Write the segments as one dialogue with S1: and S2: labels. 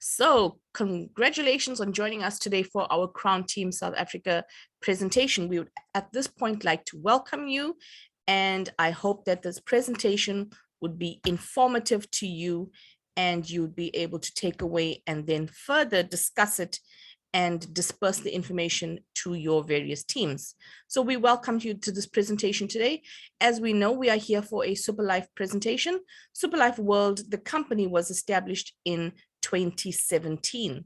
S1: So congratulations on joining us today for our Crown Team South Africa presentation. We would at this point like to welcome you, and I hope that this presentation would be informative to you and you would be able to take away and then further discuss it and disperse the information to your various teams. So we welcome you to this presentation today. As we know, we are here for a Superlife presentation. Superlife World, the company, was established in 2017.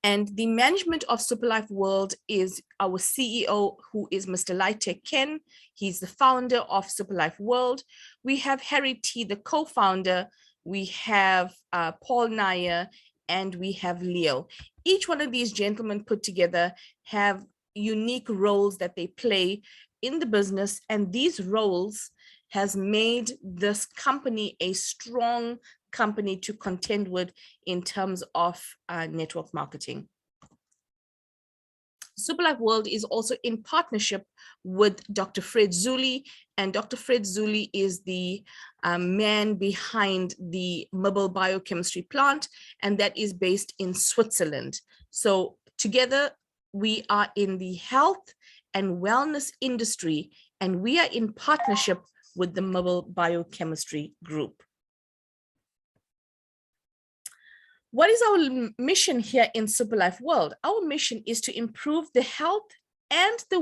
S1: And the management of Superlife World is our CEO, who is Mr. Laite Ken. He's the founder of Superlife World. We have Harry T, the co-founder. We have Paul Nair, and we have Leo. Each one of these gentlemen put together have unique roles that they play in the business, and these roles has made this company a strong company to contend with in terms of network marketing. Superlife World is also in partnership with Dr. Fred Zuli, and Dr. Fred Zuli is the man behind the mobile biochemistry plant, and that is based in Switzerland. So together we are in the health and wellness industry, and we are in partnership with the mobile biochemistry group. What is our mission here in Superlife World? Our mission is to improve the health and the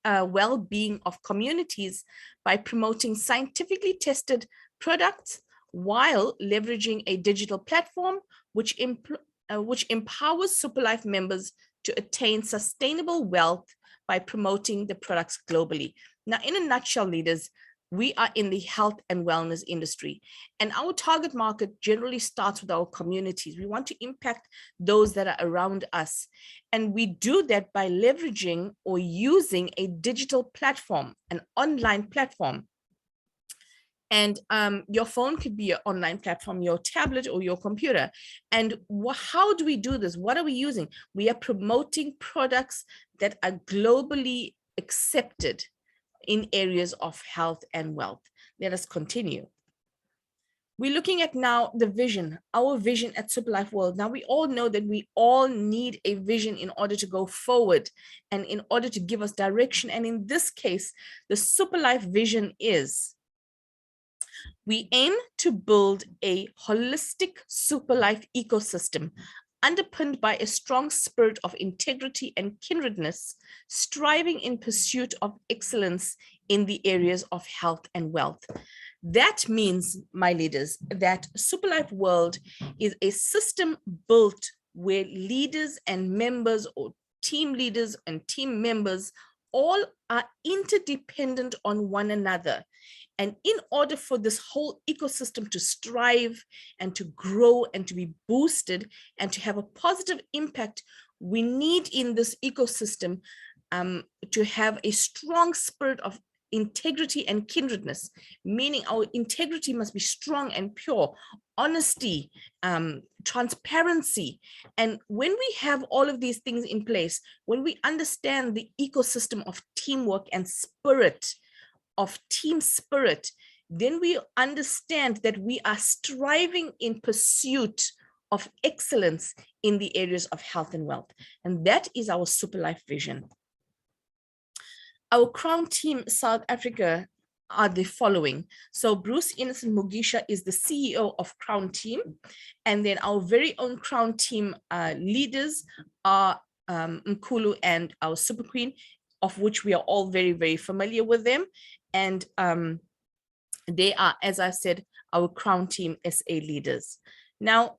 S1: well-being of communities by promoting scientifically tested products while leveraging a digital platform which empowers Superlife members to attain sustainable wealth by promoting the products globally. Now, in a nutshell, leaders, we are in the health and wellness industry, and our target market generally starts with our communities. We want to impact those that are around us, and we do that by leveraging or using a digital platform, an online platform. And your phone could be your online platform, your tablet or your computer. And how do we do this? What are we using? We are promoting products that are globally accepted in areas of health and wealth. Let us continue. We're looking at now the vision, our vision at Superlife World. Now, we all know that we all need a vision in order to go forward and in order to give us direction. And in this case, the Superlife vision is, we aim to build a holistic Superlife ecosystem underpinned by a strong spirit of integrity and kindredness, striving in pursuit of excellence in the areas of health and wealth. That means, my leaders, that Superlife World is a system built where leaders and members, or team leaders and team members, all are interdependent on one another. And in order for this whole ecosystem to strive and to grow and to be boosted and to have a positive impact, we need in this ecosystem to have a strong spirit of integrity and kindredness, meaning our integrity must be strong and pure, honesty, transparency. And when we have all of these things in place, when we understand the ecosystem of teamwork and spirit, of team spirit, then we understand that we are striving in pursuit of excellence in the areas of health and wealth. And that is our Superlife vision. Our Crown Team South Africa are the following. So Bruce Innocent Mugisha is the CEO of Crown Team. And then our very own Crown Team leaders are Mkulu and our Super Queen, of which we are all very, very familiar with them. And they are, as I said, our Crown Team SA leaders. Now,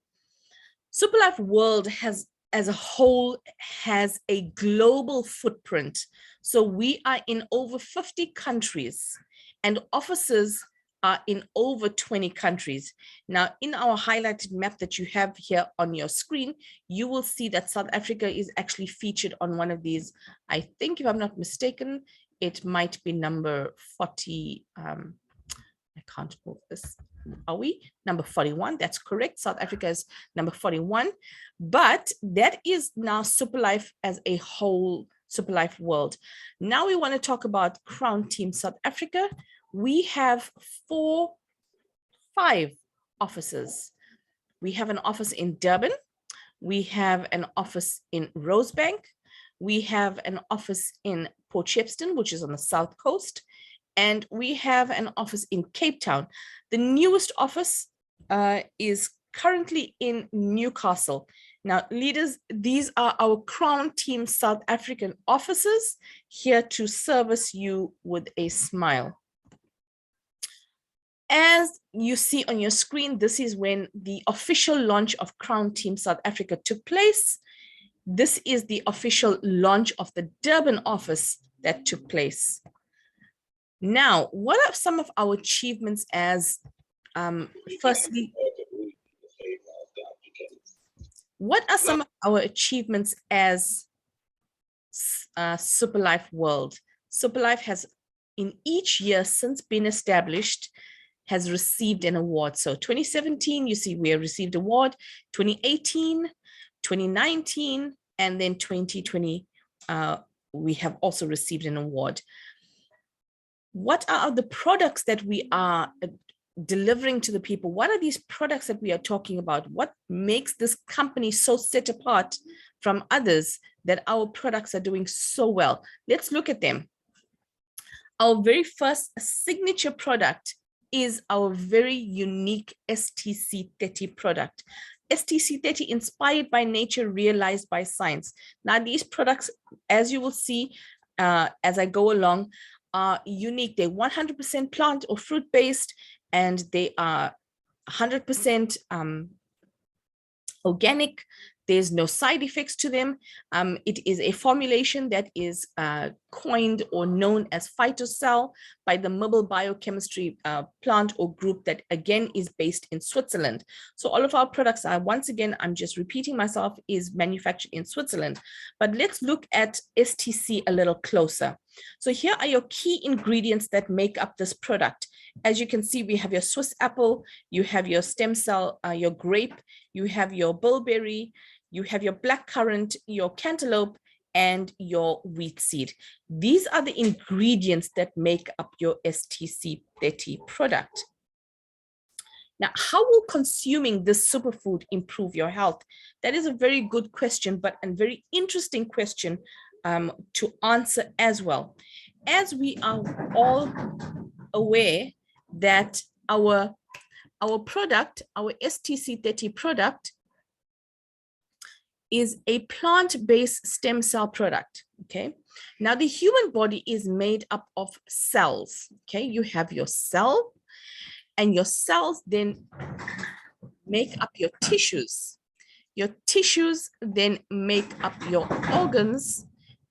S1: Superlife World has, as a whole, has a global footprint. So we are in over 50 countries and offices are in over 20 countries. Now, in our highlighted map that you have here on your screen, you will see that South Africa is actually featured on one of these. I think, if I'm not mistaken, it might be number 40. I can't pull this. Are we? Number 41. That's correct. South Africa is number 41. But that is now Superlife as a whole, Superlife World. Now we want to talk about Crown Team South Africa. We have 5 offices. We have an office in Durban. We have an office in Rosebank. We have an office in Port Shepstone, which is on the south coast. And we have an office in Cape Town. The newest office is currently in Newcastle. Now, leaders, these are our Crown Team South African offices here to service you with a smile. As you see on your screen, this is when the official launch of Crown Team South Africa took place. This is the official launch of the Durban office that took place. Now, what are some of our achievements as, firstly, what are some of our achievements as Superlife World? Superlife has, in each year since being established, has received an award. So 2017, you see, we have received award, 2018, 2019, and then 2020, we have also received an award. What are the products that we are delivering to the people? What are these products that we are talking about? What makes this company so set apart from others that our products are doing so well? Let's look at them. Our very first signature product is our very unique STC30 product. STC30, inspired by nature, realized by science. Now, these products, as you will see as I go along, are unique. They're 100% plant or fruit-based, and they are 100% organic. There's no side effects to them. It is a formulation that is coined or known as phytocell by the Mibble Biochemistry plant or group that, again, is based in Switzerland. So all of our products are, once again, I'm just repeating myself, is manufactured in Switzerland. But let's look at STC a little closer. So here are your key ingredients that make up this product. As you can see, we have your Swiss apple, you have your stem cell, your grape, you have your bilberry, you have your blackcurrant, your cantaloupe, and your wheat seed. These are the ingredients that make up your STC30 product. Now, how will consuming this superfood improve your health? That is a very good question, but a very interesting question to answer as well. As we are all aware that our product, our STC30 product, is a plant-based stem cell product, okay? Now, the human body is made up of cells, okay? You have your cell, and your cells then make up your tissues. Your tissues then make up your organs,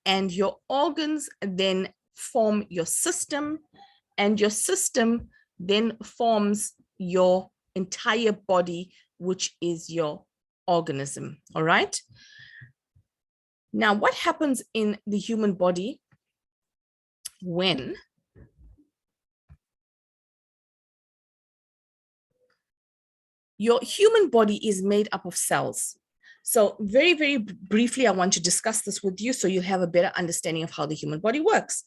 S1: and your organs then form your system, and your system then forms your entire body, which is your organism. All right. Now, what happens in the human body when your human body is made up of cells? So very, very briefly, I want to discuss this with you so you have a better understanding of how the human body works.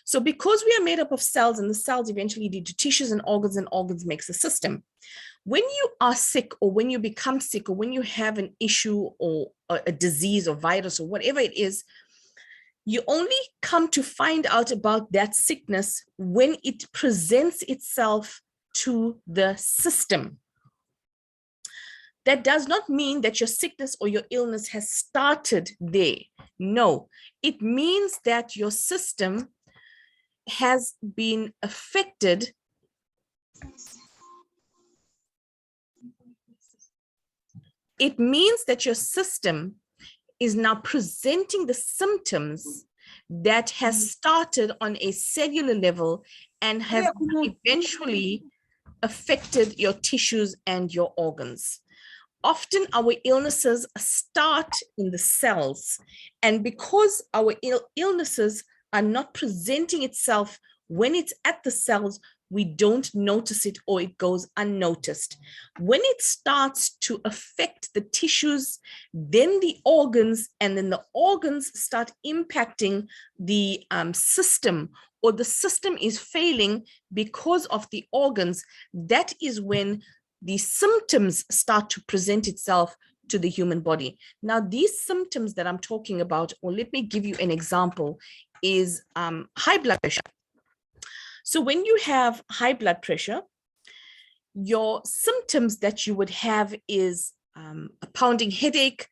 S1: So because we are made up of cells, and the cells eventually lead to tissues and organs makes a system. When you are sick, or when you become sick, or when you have an issue or a disease or virus or whatever it is, you only come to find out about that sickness when it presents itself to the system. That does not mean that your sickness or your illness has started there. No, it means that your system has been affected. It means that your system is now presenting the symptoms that has started on a cellular level and have eventually affected your tissues and your organs. Often our illnesses start in the cells, and because our illnesses are not presenting itself when it's at the cells, we don't notice it, or it goes unnoticed. When it starts to affect the tissues, then the organs, and then the organs start impacting the system, or the system is failing because of the organs, that is when the symptoms start to present itself to the human body. Now, these symptoms that I'm talking about, or let me give you an example, is high blood pressure. So when you have high blood pressure, your symptoms that you would have is a pounding headache,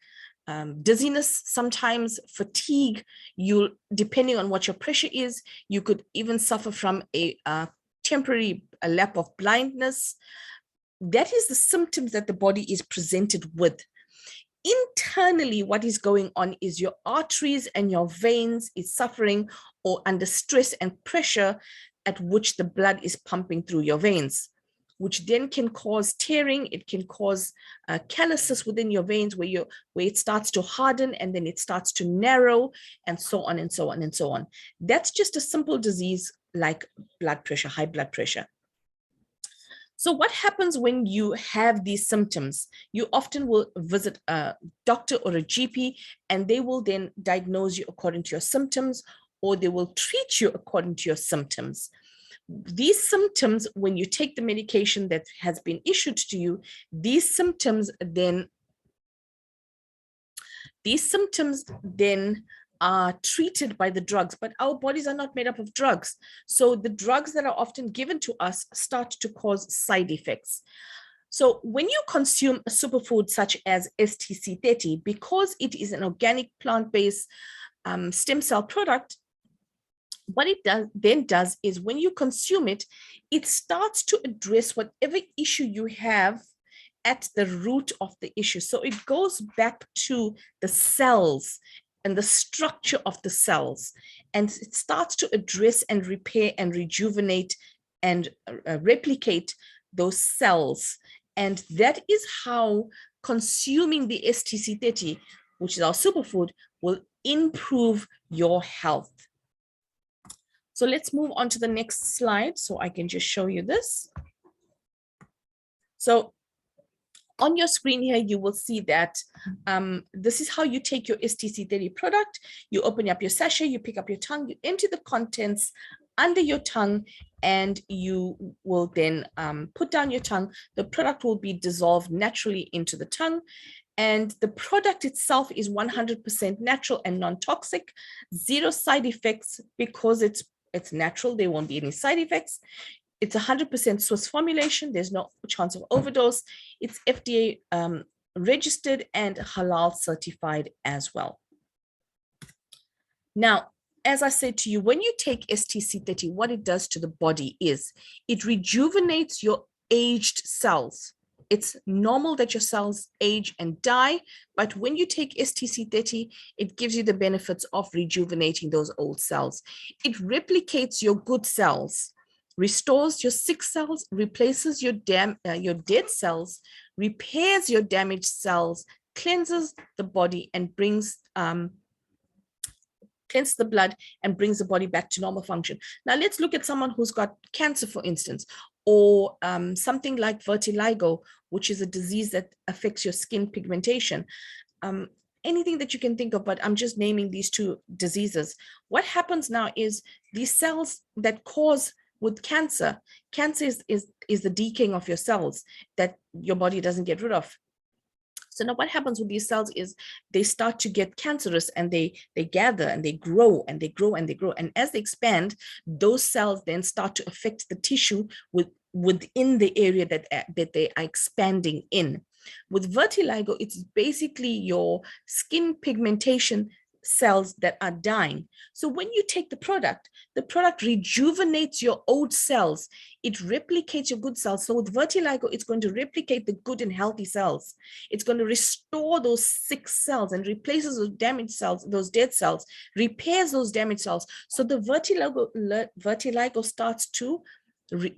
S1: dizziness, sometimes fatigue. You, depending on what your pressure is, you could even suffer from a temporary lapse of blindness. That is the symptoms that the body is presented with. Internally, what is going on is your arteries and your veins is suffering or under stress and pressure at which the blood is pumping through your veins, which then can cause tearing. It can cause calluses within your veins where it starts to harden and then it starts to narrow, and so on and so on and so on. That's just a simple disease like blood pressure, high blood pressure. So what happens when you have these symptoms? You often will visit a doctor or a GP, and they will then diagnose you according to your symptoms, or they will treat you according to your symptoms. These symptoms, when you take the medication that has been issued to you, these symptoms then are treated by the drugs, but our bodies are not made up of drugs. So the drugs that are often given to us start to cause side effects. So when you consume a superfood such as STC30, because it is an organic plant-based stem cell product, what it does is when you consume it, it starts to address whatever issue you have at the root of the issue. So it goes back to the cells and the structure of the cells, and it starts to address and repair and rejuvenate and replicate those cells. And that is how consuming the STC30, which is our superfood, will improve your health. So let's move on to the next slide so I can just show you this. So on your screen here, you will see that this is how you take your STC30 product. You open up your sachet, you pick up your tongue, you empty the contents under your tongue, and you will then put down your tongue. The product will be dissolved naturally into the tongue. And the product itself is 100% natural and non-toxic, zero side effects because it's natural. There won't be any side effects. It's 100% Swiss formulation. There's no chance of overdose. It's FDA registered and halal certified as well. Now, as I said to you, when you take STC30, what it does to the body is it rejuvenates your aged cells. It's normal that your cells age and die, but when you take STC30, it gives you the benefits of rejuvenating those old cells. It replicates your good cells, restores your sick cells, replaces your dead cells, repairs your damaged cells, cleanses the body and brings cleanses the blood and brings the body back to normal function. Now let's look at someone who's got cancer, for instance, or something like vitiligo, which is a disease that affects your skin pigmentation. Anything that you can think of, but I'm just naming these two diseases. What happens now is these cells that cause with cancer is the decaying of your cells that your body doesn't get rid of. So now what happens with these cells is they start to get cancerous, and they gather and they grow and they grow and they grow. And as they expand, those cells then start to affect the tissue within the area that they are expanding in. With vitiligo, it's basically your skin pigmentation cells that are dying. So when you take the product rejuvenates your old cells. It replicates your good cells. So with vitiligo, it's going to replicate the good and healthy cells. It's going to restore those sick cells and replaces those damaged cells, those dead cells, repairs those damaged cells. So the vitiligo starts to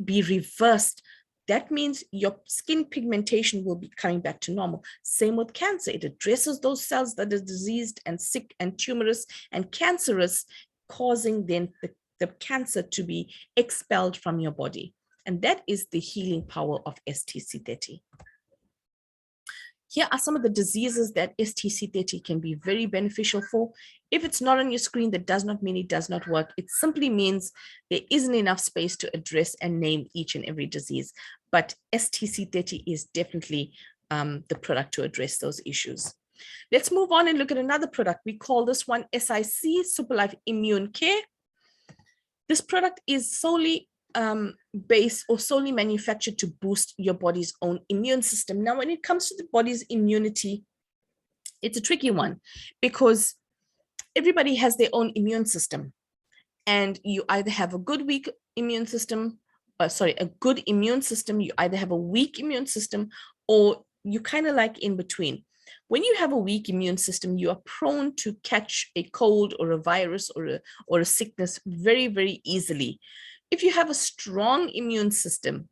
S1: be reversed. That means your skin pigmentation will be coming back to normal. Same with cancer. It addresses those cells that are diseased and sick and tumorous and cancerous, causing then the cancer to be expelled from your body. And that is the healing power of STC30. Here are some of the diseases that STC30 can be very beneficial for. If it's not on your screen, that does not mean it does not work. It simply means there isn't enough space to address and name each and every disease. But STC30 is definitely the product to address those issues. Let's move on and look at another product. We call this one SIC, Superlife Immune Care. This product is solely based or solely manufactured to boost your body's own immune system. Now, when it comes to the body's immunity, it's a tricky one because everybody has their own immune system, and you either have a good weak immune system, a good immune system, you either have a weak immune system, or you kind of like in between. When you have a weak immune system, you are prone to catch a cold or a virus or a sickness very, very easily. If you have a strong immune system,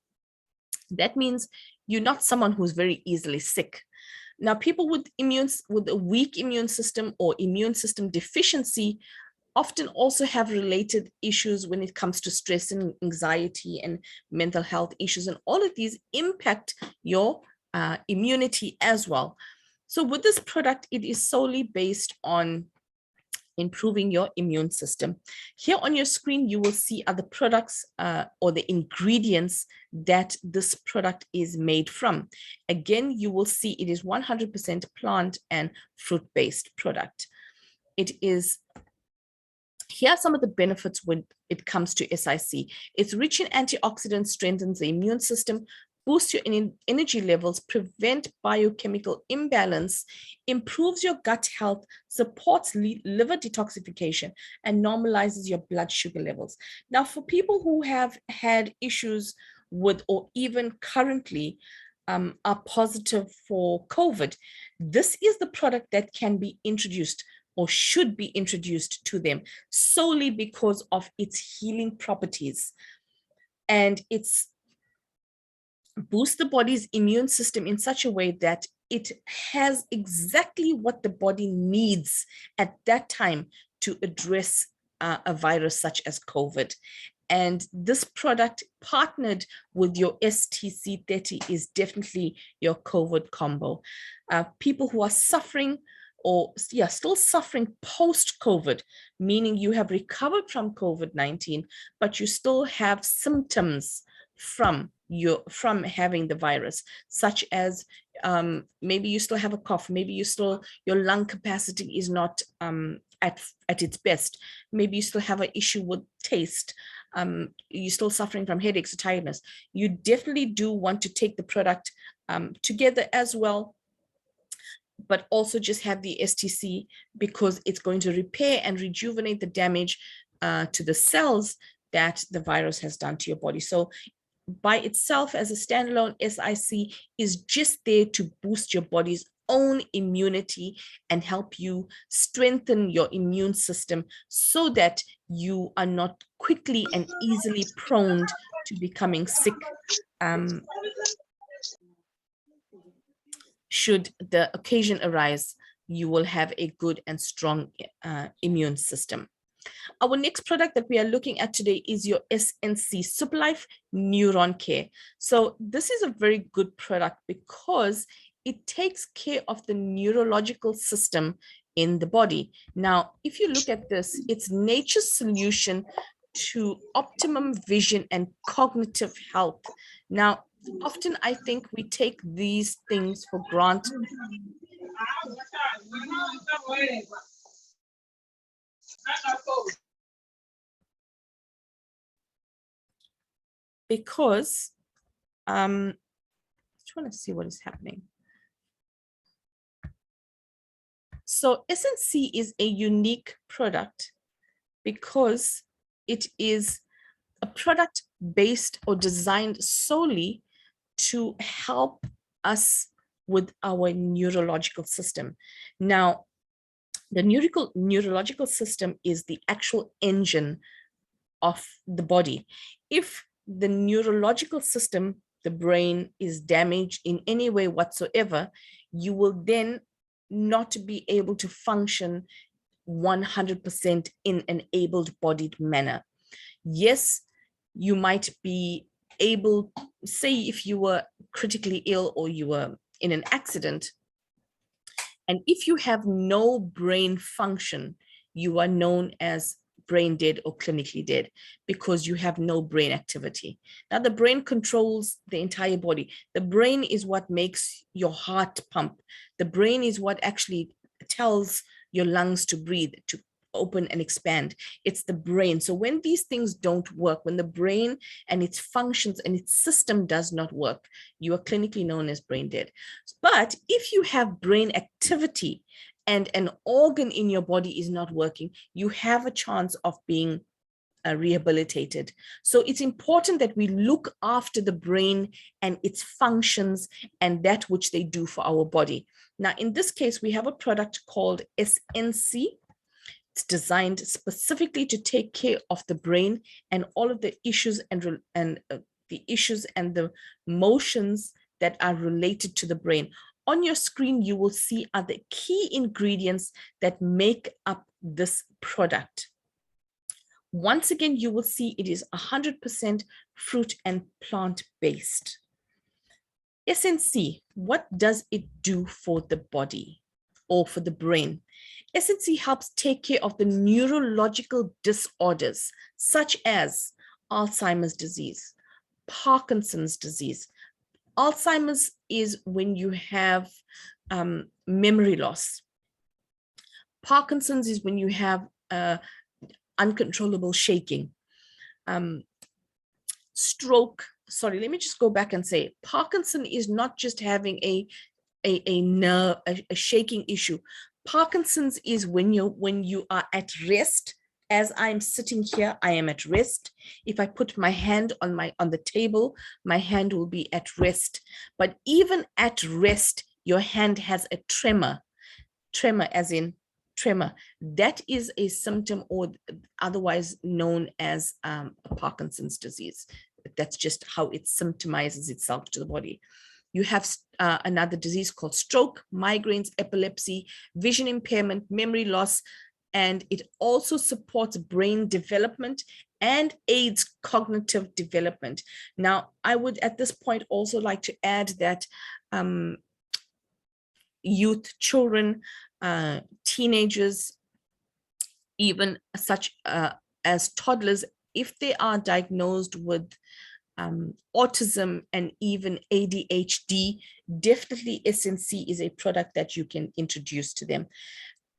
S1: that means you're not someone who's very easily sick. Now, people with a weak immune system or immune system deficiency often also have related issues when it comes to stress and anxiety and mental health issues. And all of these impact your immunity as well. So with this product, it is solely based on improving your immune system. Here on your screen, you will see other products or the ingredients that this product is made from. Again, you will see it is 100% plant and fruit-based product. Here are some of the benefits when it comes to SIC. It's rich in antioxidants, strengthens the immune system, boosts your energy levels, prevent biochemical imbalance, improves your gut health, supports liver detoxification, and normalizes your blood sugar levels. Now, for people who have had issues with, or even currently are positive for COVID, this is the product that can be introduced or should be introduced to them solely because of its healing properties. And it's boost the body's immune system in such a way that it has exactly what the body needs at that time to address a virus such as COVID. And this product partnered with your STC30 is definitely your COVID combo. People who are suffering still suffering post-COVID, meaning you have recovered from COVID-19, but you still have symptoms from having the virus, such as maybe you still have a cough, maybe your lung capacity is not at its best, maybe you still have an issue with taste, you're still suffering from headaches or tiredness. You definitely do want to take the product together as well, but also just have the STC because it's going to repair and rejuvenate the damage to the cells that the virus has done to your body. So by itself as a standalone, SIC is just there to boost your body's own immunity and help you strengthen your immune system so that you are not quickly and easily prone to becoming sick should the occasion arise. You will have a good and strong immune system. Our next product that we are looking at today is your SNC Superlife Neuron Care. So this is a very good product because it takes care of the neurological system in the body. Now, if you look at this, it's nature's solution to optimum vision and cognitive health. Now, often I think we take these things for granted. Because I just want to see what is happening. So SNC is a unique product because it is a product based or designed solely to help us with our neurological system. Now, the neurological system is the actual engine of the body. If the neurological system, the brain, is damaged in any way whatsoever, you will then not be able to function 100% in an able-bodied manner. Yes, you might be able, say if you were critically ill or you were in an accident, And if you have no brain function, you are known as brain dead or clinically dead because you have no brain activity. Now, the brain controls the entire body. The brain is what makes your heart pump. The brain is what actually tells your lungs to breathe, to open and expand. It's the brain. So when these things don't work, when the brain and its functions and its system does not work, you are clinically known as brain dead. But if you have brain activity and an organ in your body is not working, you have a chance of being rehabilitated. So it's important that we look after the brain and its functions and that which they do for our body. Now, in this case, we have a product called SNC. It's designed specifically to take care of the brain and all of the issues and the motions that are related to the brain. On your screen, you will see are the key ingredients that make up this product. Once again, you will see it is 100% fruit and plant-based. SNC, what does it do for the body or for the brain? SNC helps take care of the neurological disorders such as Alzheimer's disease, Parkinson's disease. Alzheimer's is when you have memory loss. Parkinson's is when you have uncontrollable shaking. Stroke, sorry, let me just go back and say, Parkinson is not just having a shaking issue. Parkinson's is when you are at rest. As I'm sitting here, I am at rest. If I put my hand on the table, my hand will be at rest. But even at rest, your hand has a tremor as in tremor. That is a symptom, or otherwise known as Parkinson's disease. That's just how it symptomizes itself to the body. You have another disease called stroke, migraines, epilepsy, vision impairment, memory loss, and it also supports brain development and aids cognitive development. Now, I would at this point also like to add that youth, children, teenagers, even such as toddlers, if they are diagnosed with autism and even ADHD, definitely SNC is a product that you can introduce to them.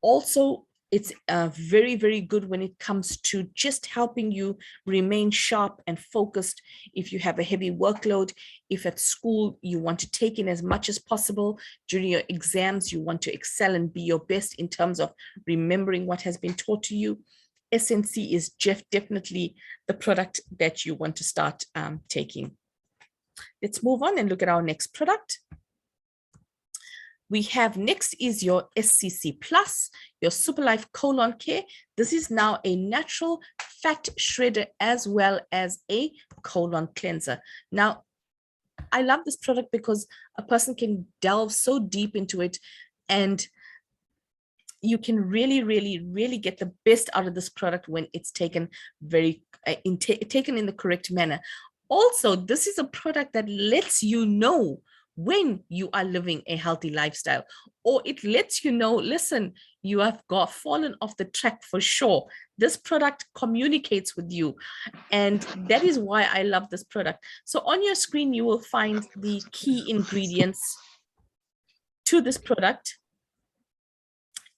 S1: Also, it's very, very good when it comes to just helping you remain sharp and focused if you have a heavy workload. If at school you want to take in as much as possible, during your exams you want to excel and be your best in terms of remembering what has been taught to you, SNC is definitely the product that you want to start taking. Let's move on and look at our next product. We have next is your SCC Plus, your Superlife Colon Care. This is now a natural fat shredder as well as a colon cleanser. Now, I love this product because a person can delve so deep into it and you can really, really, really get the best out of this product when it's taken taken in the correct manner. Also, this is a product that lets you know when you are living a healthy lifestyle, or it lets you know, listen, you have fallen off the track for sure. This product communicates with you, and that is why I love this product. So on your screen, you will find the key ingredients to this product.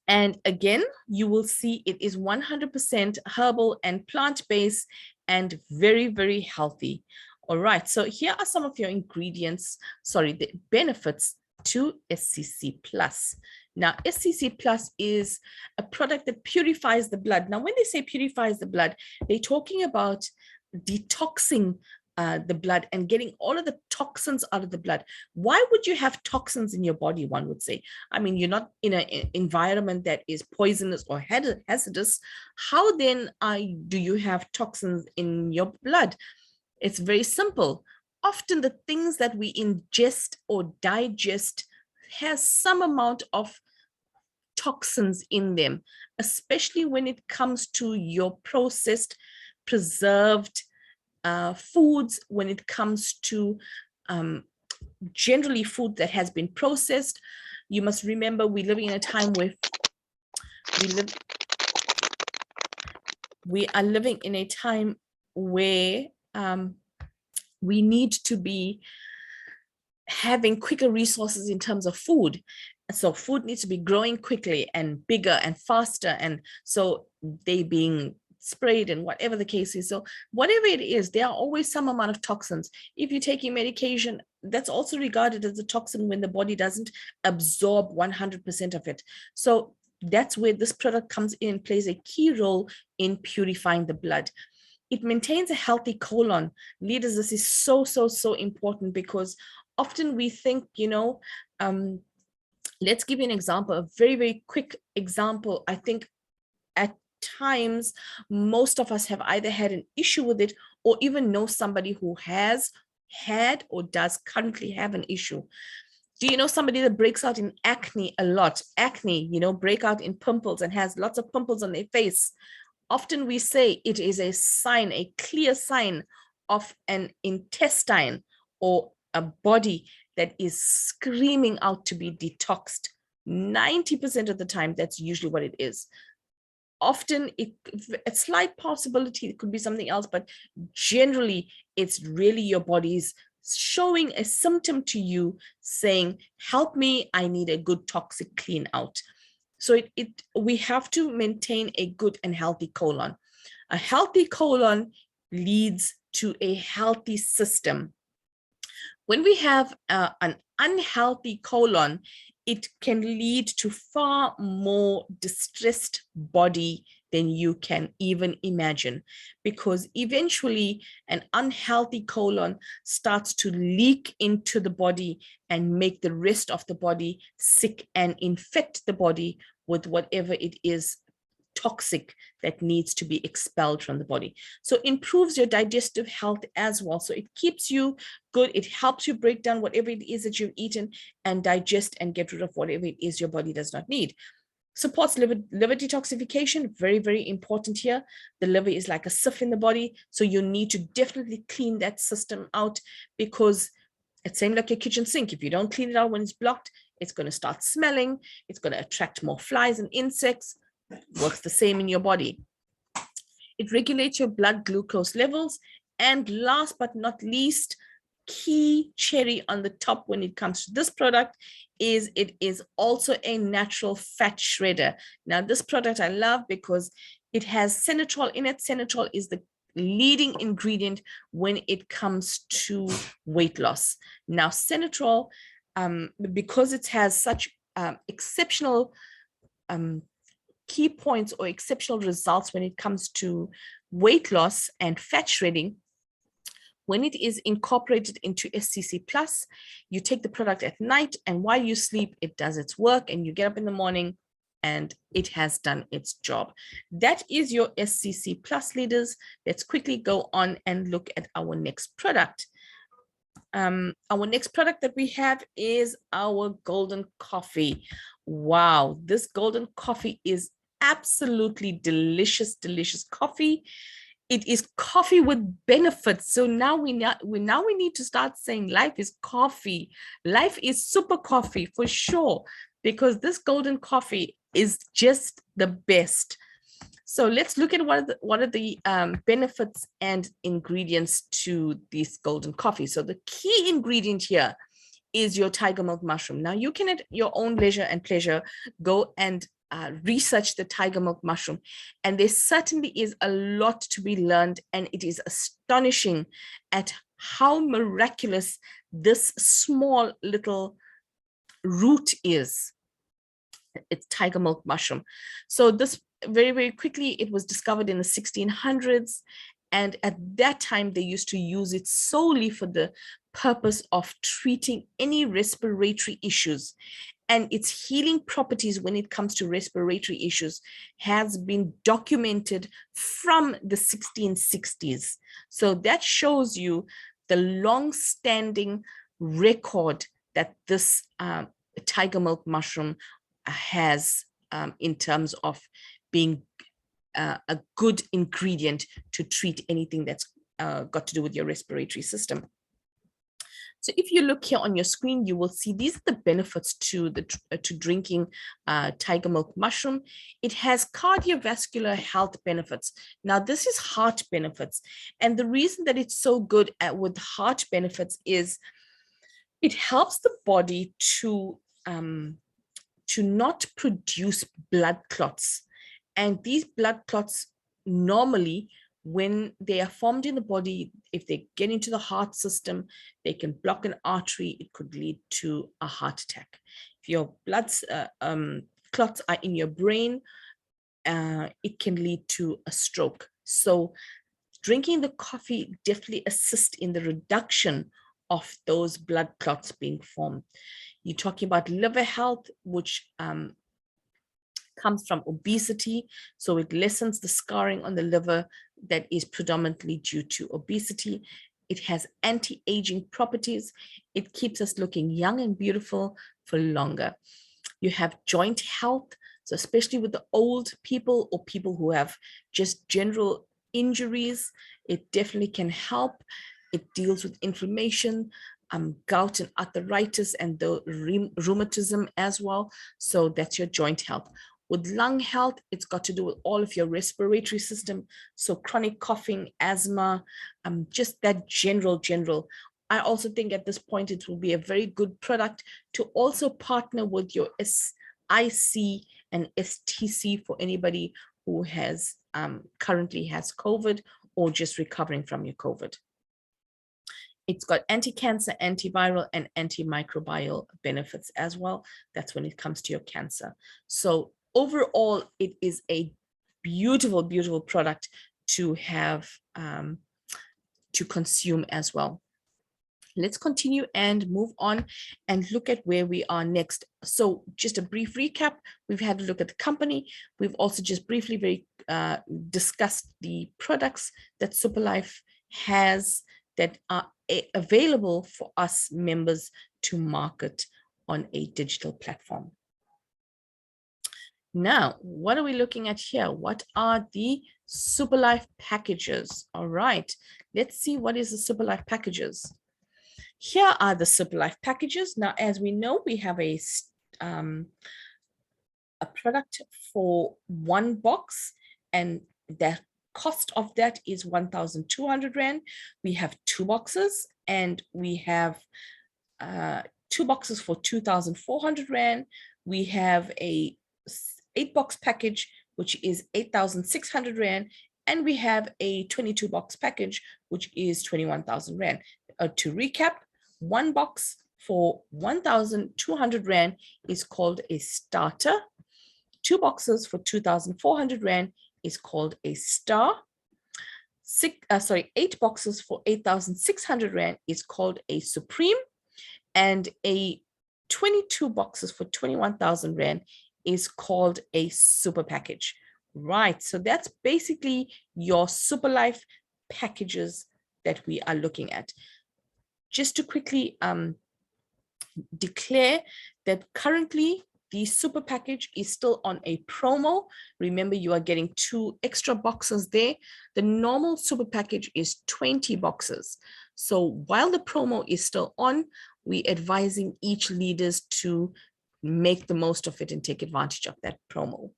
S1: And again, you will see it is 100% herbal and plant-based and very, very healthy. All right, so here are some of your ingredients, the benefits to SCC Plus. Now, SCC Plus is a product that purifies the blood. Now, when they say purifies the blood, they're talking about detoxing the blood and getting all of the toxins out of the blood. Why would you have toxins in your body, one would say? I mean, you're not in an environment that is poisonous or hazardous. How then do you have toxins in your blood? It's very simple. Often the things that we ingest or digest has some amount of toxins in them, especially when it comes to your processed, preserved foods, when it comes to generally food that has been processed. You must remember we're living in a time where we are living in a time where we need to be having quicker resources in terms of food. So food needs to be growing quickly and bigger and faster. And so they being sprayed and whatever the case is. So whatever it is, there are always some amount of toxins. If you're taking medication, that's also regarded as a toxin when the body doesn't absorb 100% of it. So that's where this product comes in and plays a key role in purifying the blood. It maintains a healthy colon. Leaders, this is so, so, so important, because often we think, let's give you an example, a very, very quick example. I think at times, most of us have either had an issue with it or even know somebody who has had or does currently have an issue. Do you know somebody that breaks out in acne a lot? Acne, break out in pimples and has lots of pimples on their face. Often we say it is a sign, a clear sign of an intestine or a body that is screaming out to be detoxed. 90% of the time, that's usually what it is. Often a slight possibility, it could be something else, but generally it's really your body's showing a symptom to you saying, help me, I need a good toxic clean out. So we have to maintain a good and healthy colon. A healthy colon leads to a healthy system. When we have an unhealthy colon, it can lead to far more distressed body than you can even imagine, because eventually an unhealthy colon starts to leak into the body and make the rest of the body sick and infect the body with whatever it is toxic that needs to be expelled from the body. So improves your digestive health as well. So it keeps you good. It helps you break down whatever it is that you've eaten and digest and get rid of whatever it is your body does not need. Supports liver detoxification, very, very important here. The liver is like a sieve in the body, so you need to definitely clean that system out, because it's same like your kitchen sink. If you don't clean it out when it's blocked, it's going to start smelling. It's going to attract more flies and insects. Works the same in your body. It regulates your blood glucose levels. And last but not least, key cherry on the top when it comes to this product is it is also a natural fat shredder. Now, this product I love because it has senitol in it. Senitol is the leading ingredient when it comes to weight loss. Now, senitol, because it has such exceptional key points or exceptional results when it comes to weight loss and fat shredding, when it is incorporated into SCC Plus, you take the product at night, and while you sleep, it does its work, and you get up in the morning and it has done its job. That is your SCC Plus, leaders. Let's quickly go on and look at our next product. Our next product that we have is our golden coffee. Wow, this golden coffee is absolutely delicious, delicious coffee. It is coffee with benefits. So now we need to start saying life is coffee. Life is super coffee for sure, because this golden coffee is just the best. So let's look at what are the benefits and ingredients to this golden coffee. So the key ingredient here is your tiger milk mushroom. Now you can, at your own leisure and pleasure, go and research the tiger milk mushroom, and there certainly is a lot to be learned, and it is astonishing at how miraculous this small little root is. It's tiger milk mushroom. So this, very, very quickly, it was discovered in the 1600s, and at that time they used to use it solely for the purpose of treating any respiratory issues. And its healing properties when it comes to respiratory issues has been documented from the 1660s. So that shows you the long-standing record that this tiger milk mushroom has in terms of being a good ingredient to treat anything that's got to do with your respiratory system. So if you look here on your screen, you will see these are the benefits to drinking tiger milk mushroom. It has cardiovascular health benefits. Now, this is heart benefits. And the reason that it's so good with heart benefits is it helps the body to not produce blood clots. And these blood clots normally, when they are formed in the body, if they get into the heart system, they can block an artery. It could lead to a heart attack. If your blood clots are in your brain, it can lead to a stroke. So drinking the coffee definitely assists in the reduction of those blood clots being formed. You're talking about liver health, which comes from obesity. So it lessens the scarring on the liver that is predominantly due to obesity. It has anti-aging properties. It keeps us looking young and beautiful for longer. You have joint health. So especially with the old people or people who have just general injuries, it definitely can help. It deals with inflammation, gout and arthritis, and the rheumatism as well. So that's your joint health. With lung health, it's got to do with all of your respiratory system. So chronic coughing, asthma, just that general. I also think at this point, it will be a very good product to also partner with your SIC and STC for anybody who has currently has COVID or just recovering from your COVID. It's got anti-cancer, antiviral, and antimicrobial benefits as well. That's when it comes to your cancer. So overall, it is a beautiful, beautiful product to have, to consume as well. Let's continue and move on and look at where we are next. So just a brief recap, we've had a look at the company. We've also just briefly discussed the products that Superlife has that are available for us members to market on a digital platform. Now, what are we looking at here? What are the Superlife packages? All right, let's see what is the Superlife packages. Here are the Superlife packages. Now, as we know, we have a product for one box, and the cost of that is 1,200 Rand. We have two boxes, and we have two boxes for 2,400 Rand. We have a 8-box package, which is 8,600 Rand. And we have a 22-box package, which is 21,000 Rand. To recap, one box for 1,200 Rand is called a starter. Two boxes for 2,400 Rand is called a star. 8 boxes for 8,600 Rand is called a supreme. And a 22 boxes for 21,000 Rand is called a super package. Right, so that's basically your Superlife packages that we are looking at. Just to quickly declare that currently the super package is still on a promo. Remember, you are getting 2 extra boxes there. The normal super package is 20 boxes. So while the promo is still on, we're advising each leaders to make the most of it and take advantage of that promo.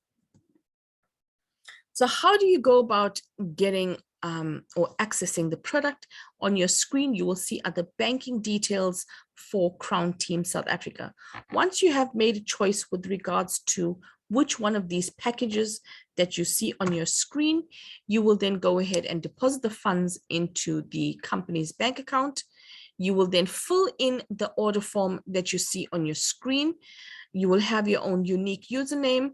S1: So how do you go about getting or accessing the product? On your screen, you will see other banking details for Crown Team South Africa. Once you have made a choice with regards to which one of these packages that you see on your screen, you will then go ahead and deposit the funds into the company's bank account. You will then fill in the order form that you see on your screen. You will have your own unique username,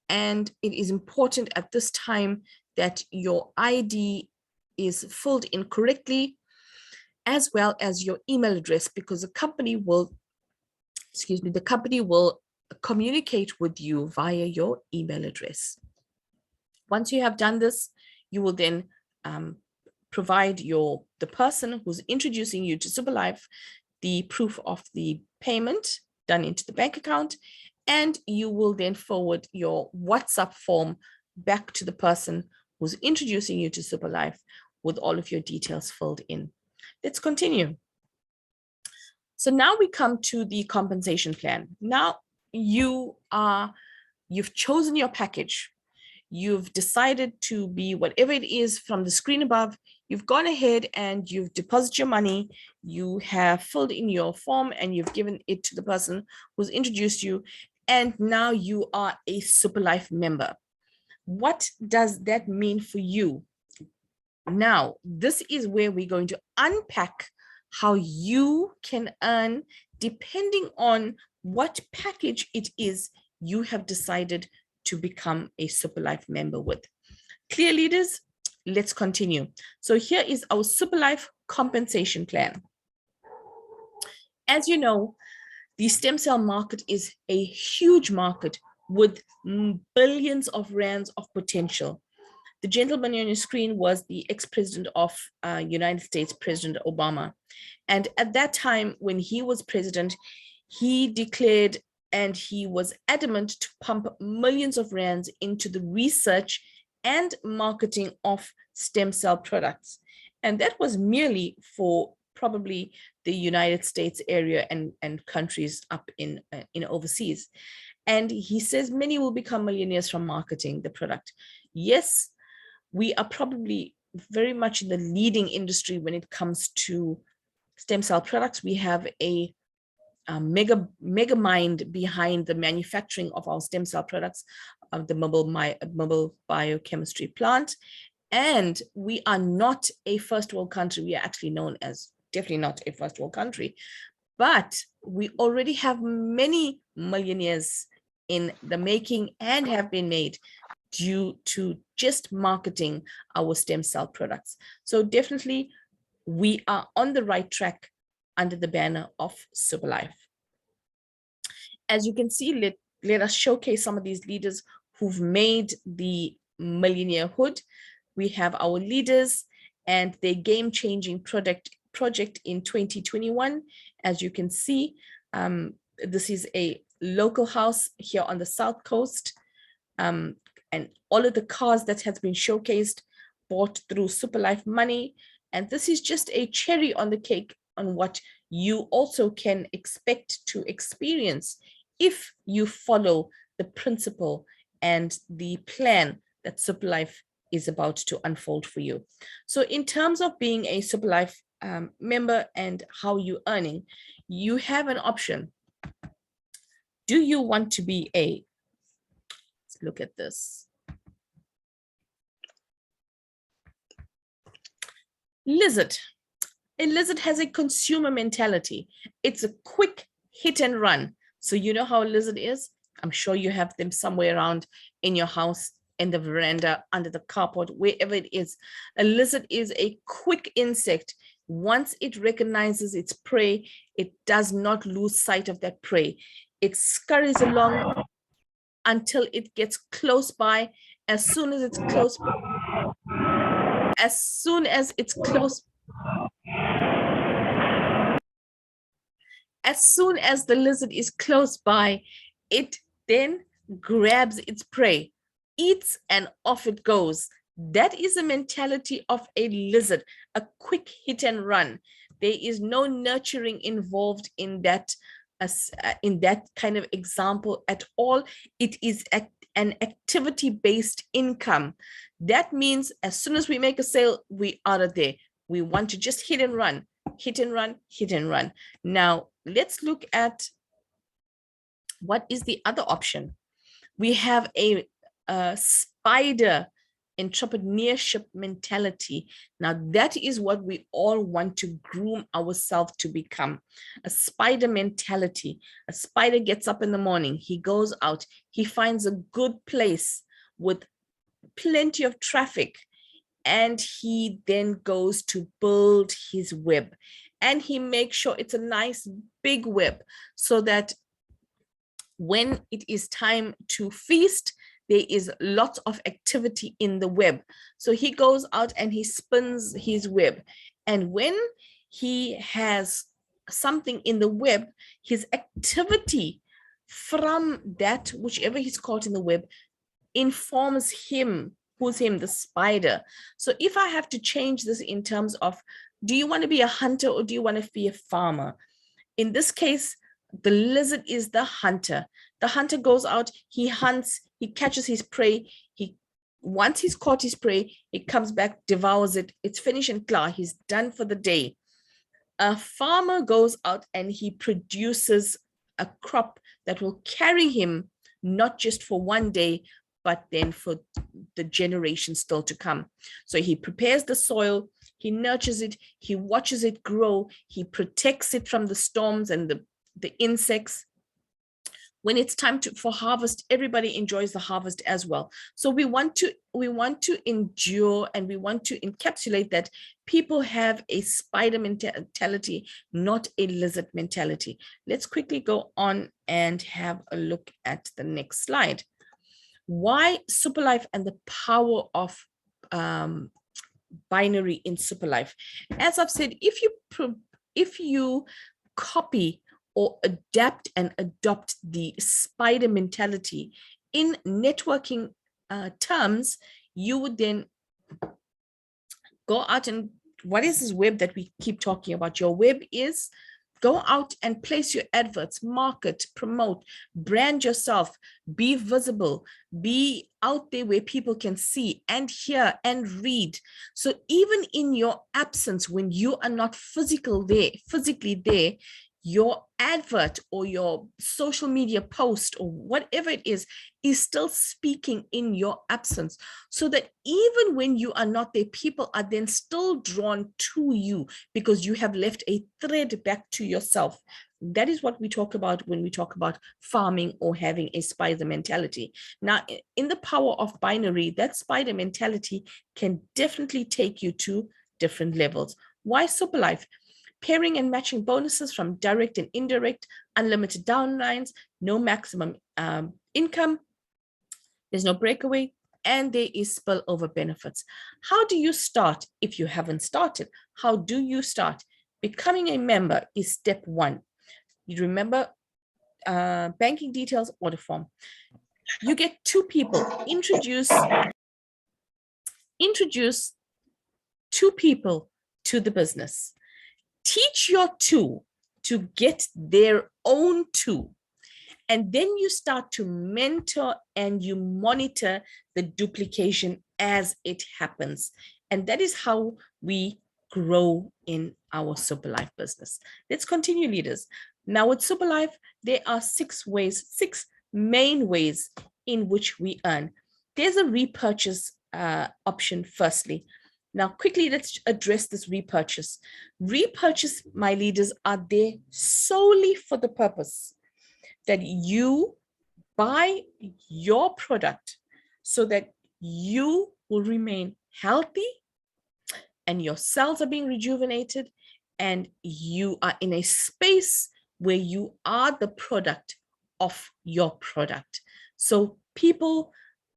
S1: and it is important at this time that your ID is filled in correctly, as well as your email address, because the company will, communicate with you via your email address. Once you have done this, you will then provide the person who's introducing you to Superlife the proof of the payment done into the bank account, and you will then forward your WhatsApp form back to the person who's introducing you to Superlife with all of your details filled in. Let's continue. So now we come to the compensation plan. Now you've chosen your package. You've decided to be whatever it is from the screen above. You've gone ahead and you've deposited your money. You have filled in your form and you've given it to the person who's introduced you. And now you are a Superlife member. What does that mean for you? Now, this is where we're going to unpack how you can earn depending on what package it is you have decided to become a Superlife member with. Clear, leaders? Let's continue. So here is our Superlife compensation plan. As you know, the stem cell market is a huge market with billions of rands of potential. The gentleman on your screen was the ex-president of United States, President Obama. And at that time, when he was president, he declared and he was adamant to pump millions of rands into the research and marketing of stem cell products. And that was merely for probably the United States area and countries up in overseas. And he says many will become millionaires from marketing the product. Yes, we are probably very much in the leading industry when it comes to stem cell products. We have a mega mind behind the manufacturing of our stem cell products, of the mobile biochemistry plant. And we are not a first world country. We are actually known as definitely not a first world country, but we already have many millionaires in the making and have been made due to just marketing our stem cell products. So definitely we are on the right track under the banner of Superlife. As you can see, let us showcase some of these leaders who've made the millionairehood. We have our leaders and their game-changing project in 2021. As you can see, this is a local house here on the South Coast. And all of the cars that has been showcased bought through Superlife money. And this is just a cherry on the cake on what you also can expect to experience if you follow the principle and the plan that Superlife is about to unfold for you. So in terms of being a Superlife member and how you're earning, you have an option. Do you want to be a, let's look at this. Lizard. A lizard has a consumer mentality. It's a quick hit and run. So you know how a lizard is? I'm sure you have them somewhere around in your house, in the veranda, under the carport, wherever it is. A lizard is a quick insect. Once it recognizes its prey, it does not lose sight of that prey. It scurries along until it gets close by. As soon as it's close, as soon as the lizard is close by, it then grabs its prey, eats, and off it goes. That is the mentality of a lizard, a quick hit and run. There is no nurturing involved in that kind of example at all. It is an activity-based income. That means as soon as we make a sale, we are there. We want to just hit and run, hit and run, hit and run. Now, let's look at what is the other option. We have a spider entrepreneurship mentality. Now, that is what we all want to groom ourselves to become. A spider mentality. A spider gets up in the morning, he goes out, he finds a good place with plenty of traffic, and he then goes to build his web. And he makes sure it's a nice big web so that when it is time to feast, there is lots of activity in the web. So he goes out and he spins his web. And when he has something in the web, his activity from that, whichever he's caught in the web, informs him. Who's him? The spider. So if I have to change this in terms of, do you want to be a hunter or do you want to be a farmer? In this case, the lizard is the hunter. The hunter goes out, he hunts, he catches his prey. Once he's caught his prey, he comes back, devours it. It's finished and klar. He's done for the day. A farmer goes out and he produces a crop that will carry him not just for one day, but then for the generations still to come. So he prepares the soil, he nurtures it, he watches it grow, he protects it from the storms and the insects. When it's time for harvest, everybody enjoys the harvest as well. So we want to endure, and we want to encapsulate that people have a spider mentality, not a lizard mentality. Let's quickly go on and have a look at the next slide. Why Superlife and the power of binary in Superlife? As I've said, if you copy or adapt and adopt the spider mentality in networking terms, you would then go out and, what is this web that we keep talking about? Your web is go out and place your adverts, market, promote, brand yourself, be visible, be out there where people can see and hear and read. So even in your absence, when you are not physically there, your advert or your social media post or whatever it is still speaking in your absence, so that even when you are not there, people are then still drawn to you because you have left a thread back to yourself. That is what we talk about when we talk about farming or having a spider mentality. Now, in the power of binary, that spider mentality can definitely take you to different levels. Why Superlife? Pairing and matching bonuses from direct and indirect, unlimited downlines, no maximum income, there's no breakaway, and there is spillover benefits. How do you start if you haven't started? How do you start? Becoming a member is step one. You remember banking details, order form. You get two people, introduce two people to the business. Teach your two to get their own two. And then you start to mentor and you monitor the duplication as it happens. And that is how we grow in our Superlife business. Let's continue, leaders. Now with Superlife, there are six main ways in which we earn. There's a repurchase option firstly. Now, quickly, let's address this repurchase. Repurchase, my leaders, are there solely for the purpose that you buy your product so that you will remain healthy and your cells are being rejuvenated and you are in a space where you are the product of your product. So people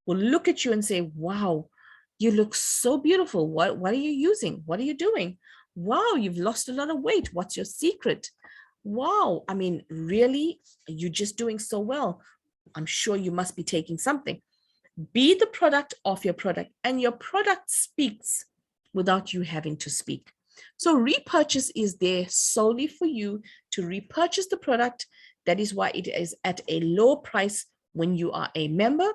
S1: will look at you and say, wow, you look so beautiful. What are you using? What are you doing? Wow, you've lost a lot of weight. What's your secret? Wow, I mean, really, you're just doing so well. I'm sure you must be taking something. Be the product of your product, and your product speaks without you having to speak. So repurchase is there solely for you to repurchase the product. That is why it is at a lower price when you are a member,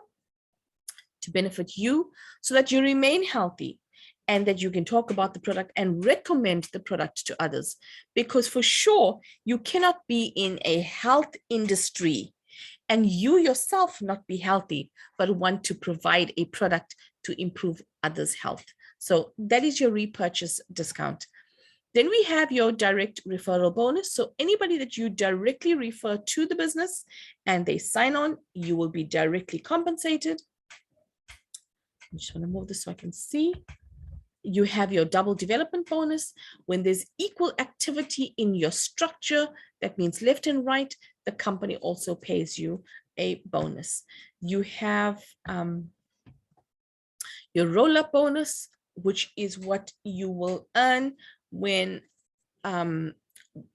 S1: to benefit you so that you remain healthy and that you can talk about the product and recommend the product to others. Because for sure, you cannot be in a health industry and you yourself not be healthy, but want to provide a product to improve others' health. So that is your repurchase discount. Then we have your direct referral bonus. So anybody that you directly refer to the business and they sign on, you will be directly compensated. I just want to move this so I can see. You have your double development bonus. When there's equal activity in your structure, that means left and right, the company also pays you a bonus. You have your roll-up bonus, which is what you will earn when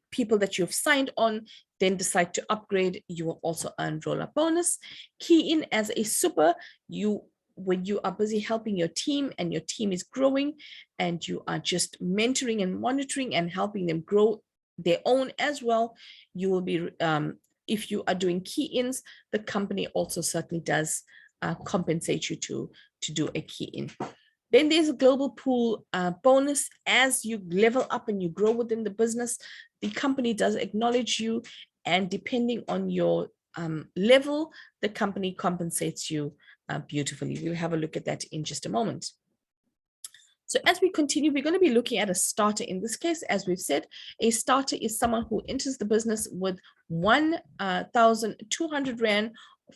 S1: people that you've signed on then decide to upgrade. You will also earn roll-up bonus. Key in as a super, when you are busy helping your team and your team is growing and you are just mentoring and monitoring and helping them grow their own as well. You will be, if you are doing key-ins, the company also certainly does compensate you to do a key-in. Then there's a global pool bonus. As you level up and you grow within the business, the company does acknowledge you, and depending on your level, the company compensates you beautifully. We'll have a look at that in just a moment. So as we continue, we're going to be looking at a starter. In this case, as we've said, a starter is someone who enters the business with 1,200 Rand,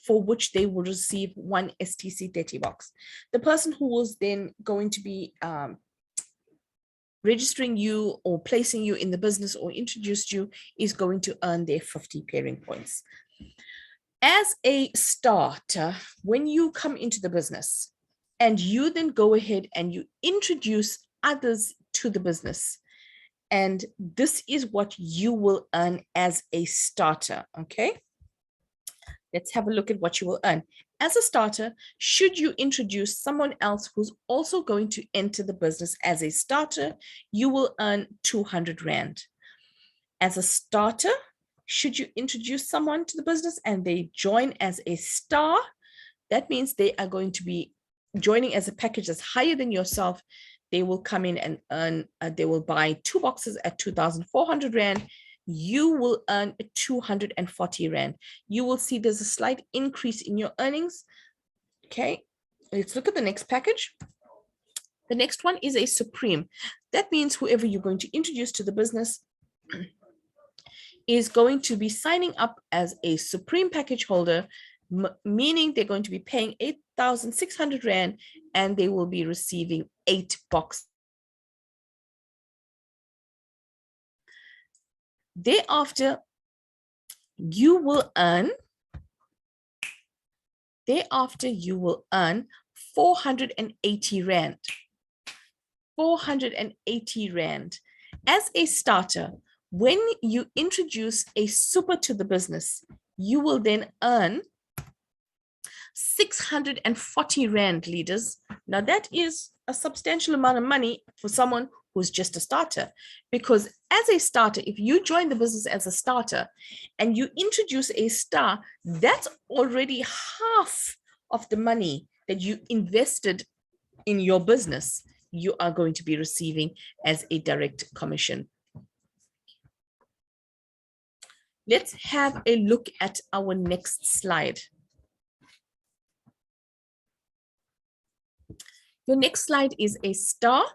S1: for which they will receive one STC 30 box. The person who was then going to be registering you or placing you in the business or introduced you is going to earn their 50 pairing points. As a starter, when you come into the business and you then go ahead and you introduce others to the business, and this is what you will earn as a starter, okay? Let's have a look at what you will earn. As a starter, should you introduce someone else who's also going to enter the business as a starter, you will earn 200 Rand. As a starter, should you introduce someone to the business and they join as a star, that means they are going to be joining as a package that's higher than yourself. They will come in and earn, they will buy 2 boxes at 2,400 Rand. You will earn 240 Rand. You will see there's a slight increase in your earnings. Okay, let's look at the next package. The next one is a Supreme. That means whoever you're going to introduce to the business is going to be signing up as a Supreme package holder, meaning they're going to be paying 8,600 Rand and they will be receiving 8 boxes. Thereafter, you will earn 480 Rand. 480 Rand. As a starter, when you introduce a super to the business, you will then earn 640 Rand, leaders. Now that is a substantial amount of money for someone who's just a starter, because as a starter, if you join the business as a starter and you introduce a star, that's already half of the money that you invested in your business you are going to be receiving as a direct commission. Let's have a look at our next slide. Your next slide is a star.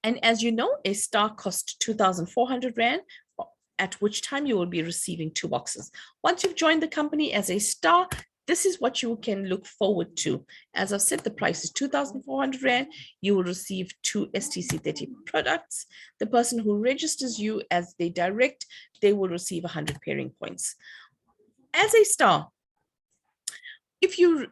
S1: And as you know, a star costs 2,400 Rand, at which time you will be receiving 2 boxes. Once you've joined the company as a star, this is what you can look forward to. As I've said, the price is 2,400 Rand. You will receive 2 STC 30 products. The person who registers you as the direct, they will receive 100 pairing points. As a star, if you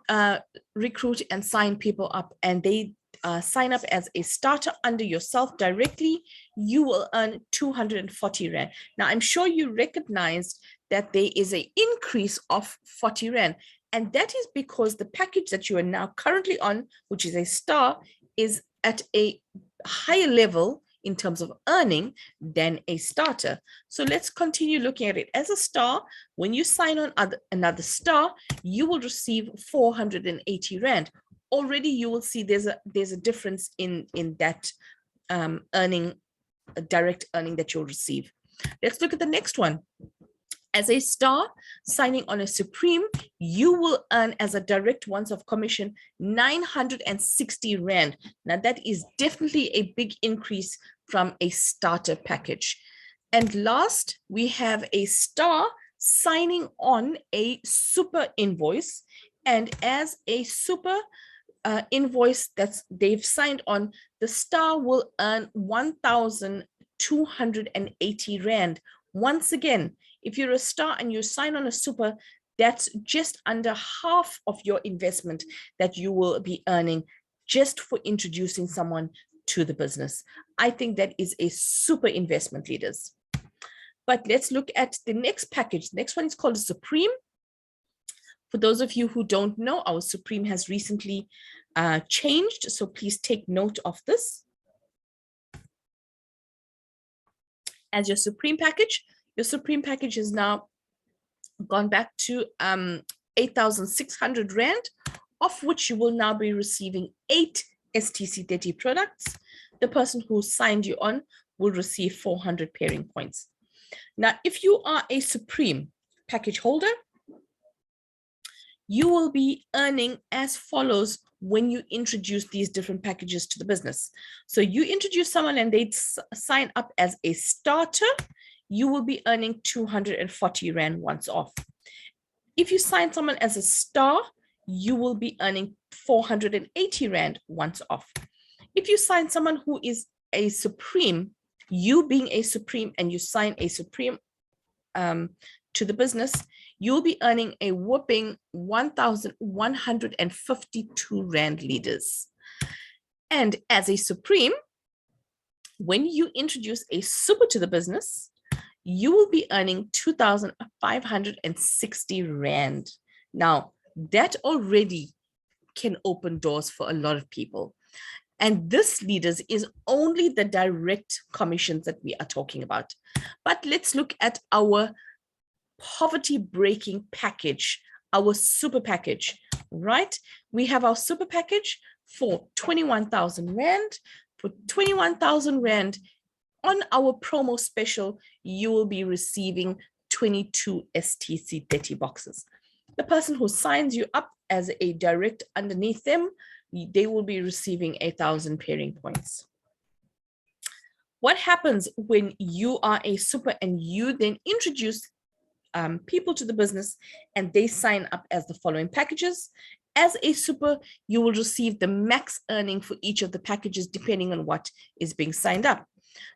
S1: recruit and sign people up and they sign up as a starter under yourself directly, you will earn 240 Rand. Now, I'm sure you recognized that there is an increase of 40 Rand. And that is because the package that you are now currently on, which is a star, is at a higher level in terms of earning than a starter. So let's continue looking at it. As a star, when you sign on another star, you will receive 480 Rand. Already you will see there's a difference in that earning, direct earning that you'll receive. Let's look at the next one. As a star, signing on a Supreme, you will earn as a direct once-off commission 960 Rand. Now that is definitely a big increase from a starter package. And last, we have a star signing on a super invoice. And as a super invoice that they've signed on, the star will earn 1,280 Rand. Once again, if you're a star and you sign on a super, that's just under half of your investment that you will be earning just for introducing someone to the business. I think that is a super investment, leaders. But let's look at the next package. The next one is called a Supreme. For those of you who don't know, our Supreme has recently changed, so please take note of this. as your Supreme package. Your Supreme package is now gone back to 8,600 Rand, of which you will now be receiving 8 STC30 products. The person who signed you on will receive 400 pairing points. Now, if you are a Supreme package holder, you will be earning as follows when you introduce these different packages to the business. So you introduce someone and they sign up as a starter, you will be earning 240 Rand once off. If you sign someone as a star, you will be earning 480 Rand once off. If you sign someone who is a Supreme, you being a Supreme, and you sign a Supreme to the business, you'll be earning a whopping 1,152 Rand leaders. And as a Supreme, when you introduce a Super to the business, you will be earning 2,560 Rand. Now, that already can open doors for a lot of people. And this, leaders, is only the direct commissions that we are talking about. But let's look at our poverty breaking package, our Super package, right? We have our Super package for 21,000 Rand. For 21,000 Rand, on our promo special, you will be receiving 22 STC30 boxes. The person who signs you up as a direct underneath them, they will be receiving 1,000 pairing points. What happens when you are a Super and you then introduce people to the business and they sign up as the following packages? As a Super, you will receive the max earning for each of the packages depending on what is being signed up.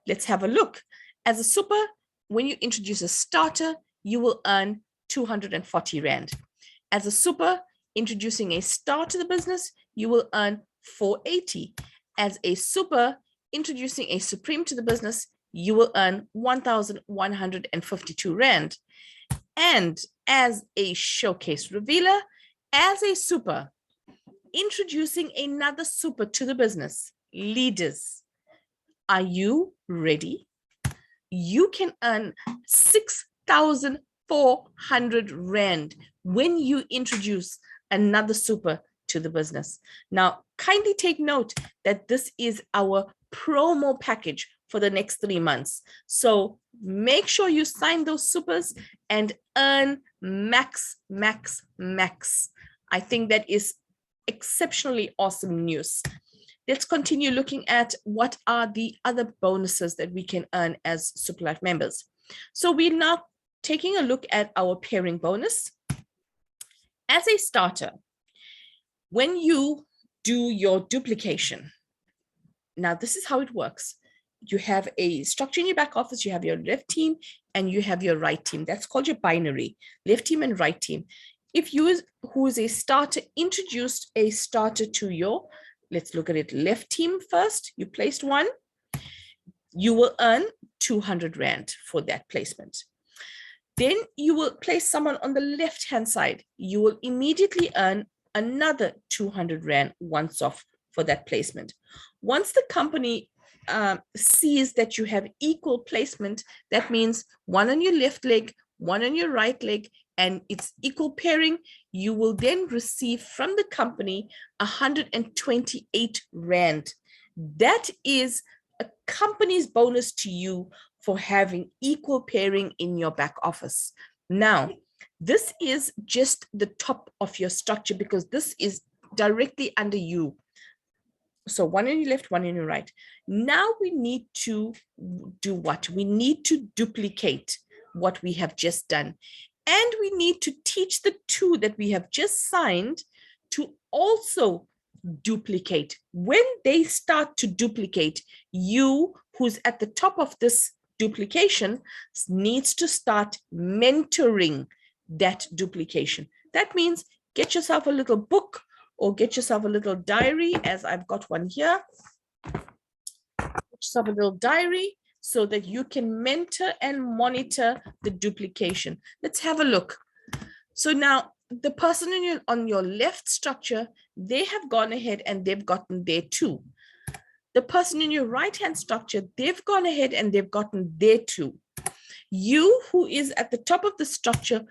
S1: Let's have a look. As a Super, when you introduce a starter, you will earn 240 Rand. As a Super, introducing a star to the business, you will earn 480. As a Super, introducing a Supreme to the business, you will earn 1,152 Rand. And as a showcase revealer, as a Super, introducing another Super to the business, leaders, are you ready? You can earn 6,400 Rand when you introduce another Super to the business. Now, kindly take note that this is our promo package for the next 3 months. So make sure you sign those Supers and earn max, max, max. I think that is exceptionally awesome news. Let's continue looking at what are the other bonuses that we can earn as Superlife members. So we're now taking a look at our pairing bonus. As a starter, when you do your duplication, now this is how it works. You have a structure in your back office, you have your left team and you have your right team. That's called your binary, left team and right team. If you, who is a starter, introduced a starter to your, let's look at it, left team first, you placed one, you will earn 200 Rand for that placement. Then you will place someone on the left-hand side. You will immediately earn another 200 Rand once off for that placement. Once the company sees that you have equal placement, that means one on your left leg, one on your right leg, and it's equal pairing, you will then receive from the company 128 Rand. That is a company's bonus to you for having equal pairing in your back office. Now, this is just the top of your structure because this is directly under you. So one on your left, one on your right. Now we need to do what? We need to duplicate what we have just done. And we need to teach the two that we have just signed to also duplicate. When they start to duplicate, you who's at the top of this duplication needs to start mentoring that duplication. That means get yourself a little book or get yourself a little diary, as I've got one here. Get yourself a little diary so that you can mentor and monitor the duplication. Let's have a look. So now the person on your left structure, they have gone ahead and they've gotten there too. The person in your right-hand structure, they've gone ahead and they've gotten their 2. You, who is at the top of the structure,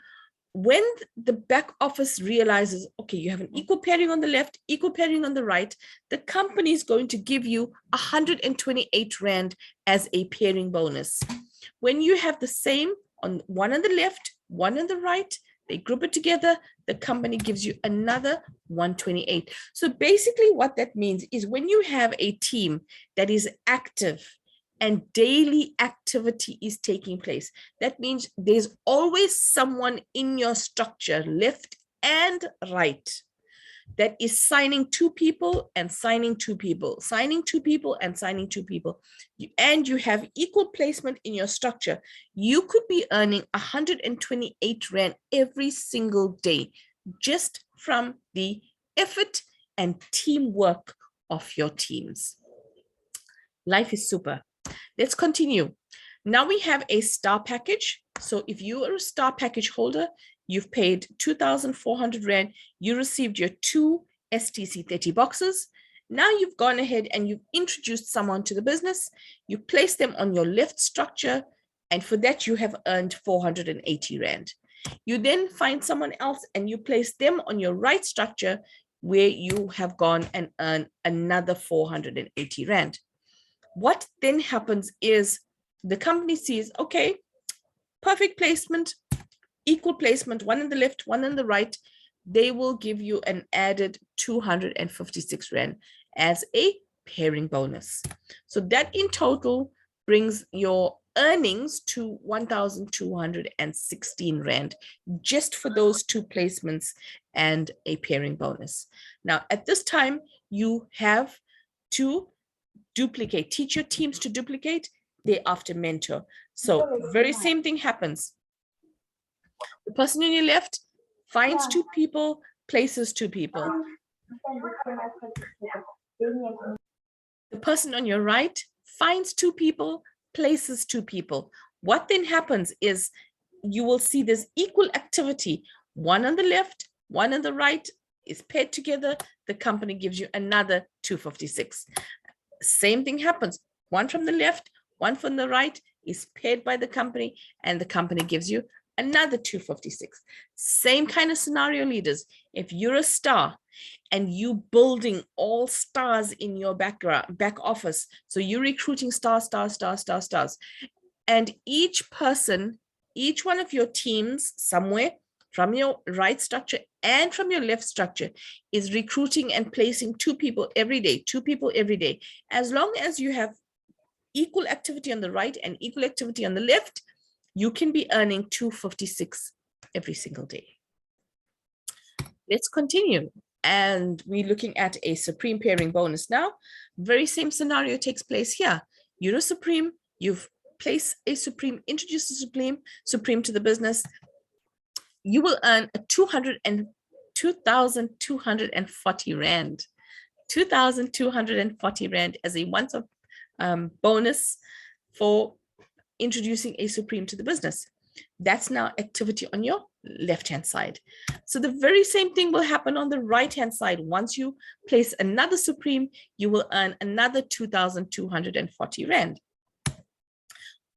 S1: when the back office realizes, okay, you have an equal pairing on the left, equal pairing on the right, the company is going to give you 128 Rand as a pairing bonus. When you have the same on one on the left, one on the right, they group it together, the company gives you another 128. So basically what that means is when you have a team that is active and daily activity is taking place, that means there's always someone in your structure, left and right, that is signing 2 people and signing 2 people, signing 2 people and signing 2 people, and you have equal placement in your structure, you could be earning 128 Rand every single day just from the effort and teamwork of your teams. Life is super. Let's continue. Now we have a star package. So if you are a star package holder, you've paid 2,400 Rand, you received your 2 STC 30 boxes. Now you've gone ahead and you've introduced someone to the business, you place them on your left structure, and for that you have earned 480 Rand. You then find someone else and you place them on your right structure where you have gone and earned another 480 Rand. What then happens is the company sees, okay, perfect placement, equal placement, one on the left, one on the right, they will give you an added 256 Rand as a pairing bonus. So that in total brings your earnings to 1,216 Rand just for those 2 placements and a pairing bonus. Now, at this time, you have to duplicate, teach your teams to duplicate, thereafter mentor. So very same thing happens. The person on your left finds 2 people, places 2 people. The person on your right finds 2 people, places 2 people. What then happens is you will see this equal activity. One on the left, one on the right is paired together. The company gives you another 256. Same thing happens. One from the left, one from the right is paired by the company, and the company gives you another 256. Same kind of scenario, leaders. If you're a star and you building all stars in your back office, so you're recruiting stars, and each person, each one of your teams somewhere from your right structure and from your left structure is recruiting and placing 2 people every day, 2 people every day. As long as you have equal activity on the right and equal activity on the left, you can be earning 256 every single day. Let's continue. And we're looking at a supreme pairing bonus now. Very same scenario takes place here. You're a supreme, you've placed a supreme, introduced a supreme to the business. You will earn a 2,240 Rand. 2,240 Rand as a once-off bonus for introducing a supreme to the business. That's now activity on your left-hand side. So the very same thing will happen on the right-hand side. Once you place another supreme, you will earn another 2,240 Rand.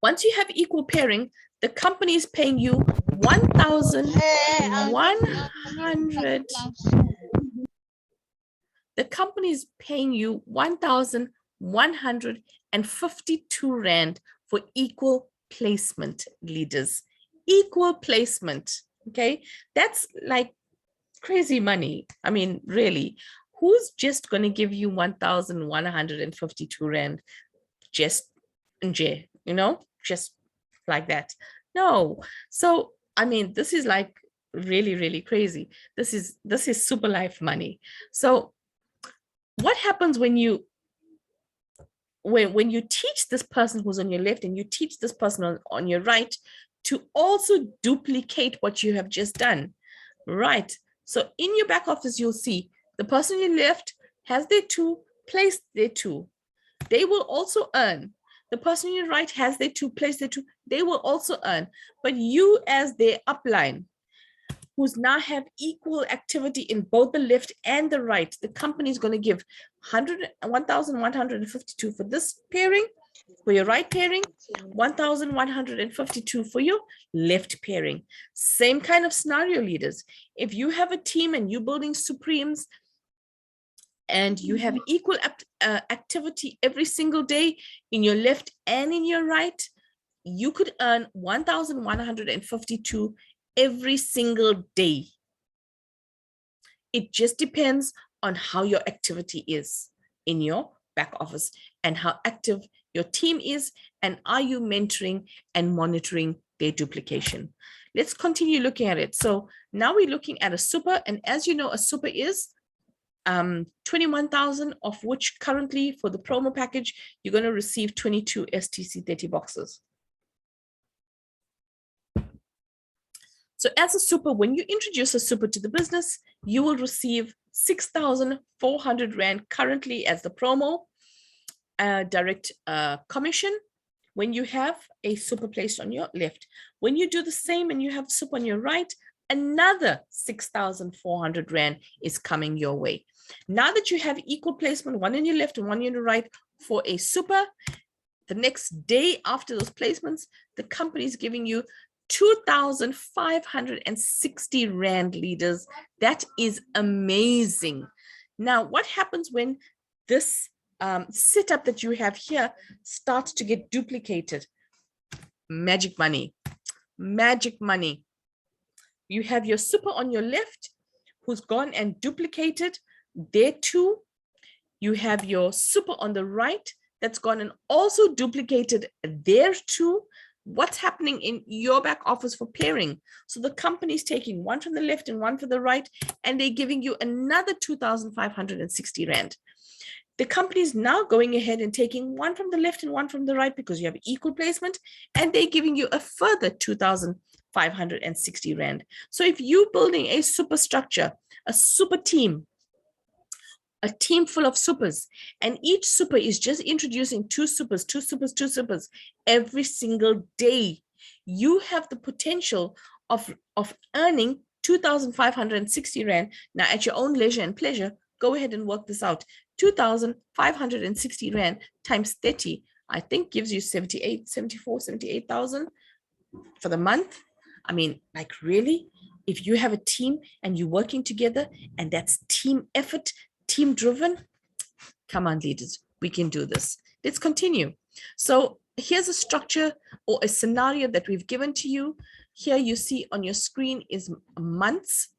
S1: Once you have equal pairing, the company is paying you 1,100. The company is paying you 1,152 Rand for equal placement, leaders. Equal placement, okay? That's like crazy money. I mean, really, who's just going to give you 1,152 Rand just in J, you know, just like that? No. So, I mean, this is like really, really crazy. This is Superlife money. So what happens when you teach this person who's on your left and you teach this person on your right to also duplicate what you have just done, right? So in your back office, you'll see the person on your left has their 2, placed their 2. They will also earn. The person on your right has their 2, placed their 2. They will also earn. But you as their upline, who's now have equal activity in both the left and the right, the company is going to give 1,152 for this pairing, for your right pairing, 1,152 for your left pairing. Same kind of scenario, leaders. If you have a team and you're building supremes and you have equal activity every single day in your left and in your right, you could earn 1,152 every single day. It just depends on how your activity is in your back office and how active your team is, and are you mentoring and monitoring their duplication. Let's continue looking at it. So now we're looking at a super, and as you know, a super is 21,000, of which currently for the promo package, you're going to receive 22 STC 30 boxes. So as a super, when you introduce a super to the business, you will receive 6,400 Rand currently as the promo direct commission when you have a super placed on your left. When you do the same and you have super on your right, another 6,400 Rand is coming your way. Now that you have equal placement, one in your left and one in your right for a super, the next day after those placements, the company is giving you 2,560 Rand, leaders. That is amazing. Now, what happens when this setup that you have here starts to get duplicated? Magic money, magic money. You have your super on your left who's gone and duplicated there too. You have your super on the right that's gone and also duplicated there too. What's happening in your back office for pairing? So the company is taking one from the left and one from the right, and they're giving you another 2,560 Rand. The company is now going ahead and taking one from the left and one from the right because you have equal placement, and they're giving you a further 2,560 Rand. So if you're building a super structure, a super team, a team full of supers, and each super is just introducing two supers every single day, you have the potential of earning 2,560 Rand. Now, at your own leisure and pleasure, go ahead and work this out. 2,560 Rand times 30, I think gives you 78,000 for the month. I mean, like, really, if you have a team and you're working together and that's team effort, team driven, come on, leaders, we can do this. Let's continue. So here's a structure or a scenario that we've given to you. Here you see on your screen is months.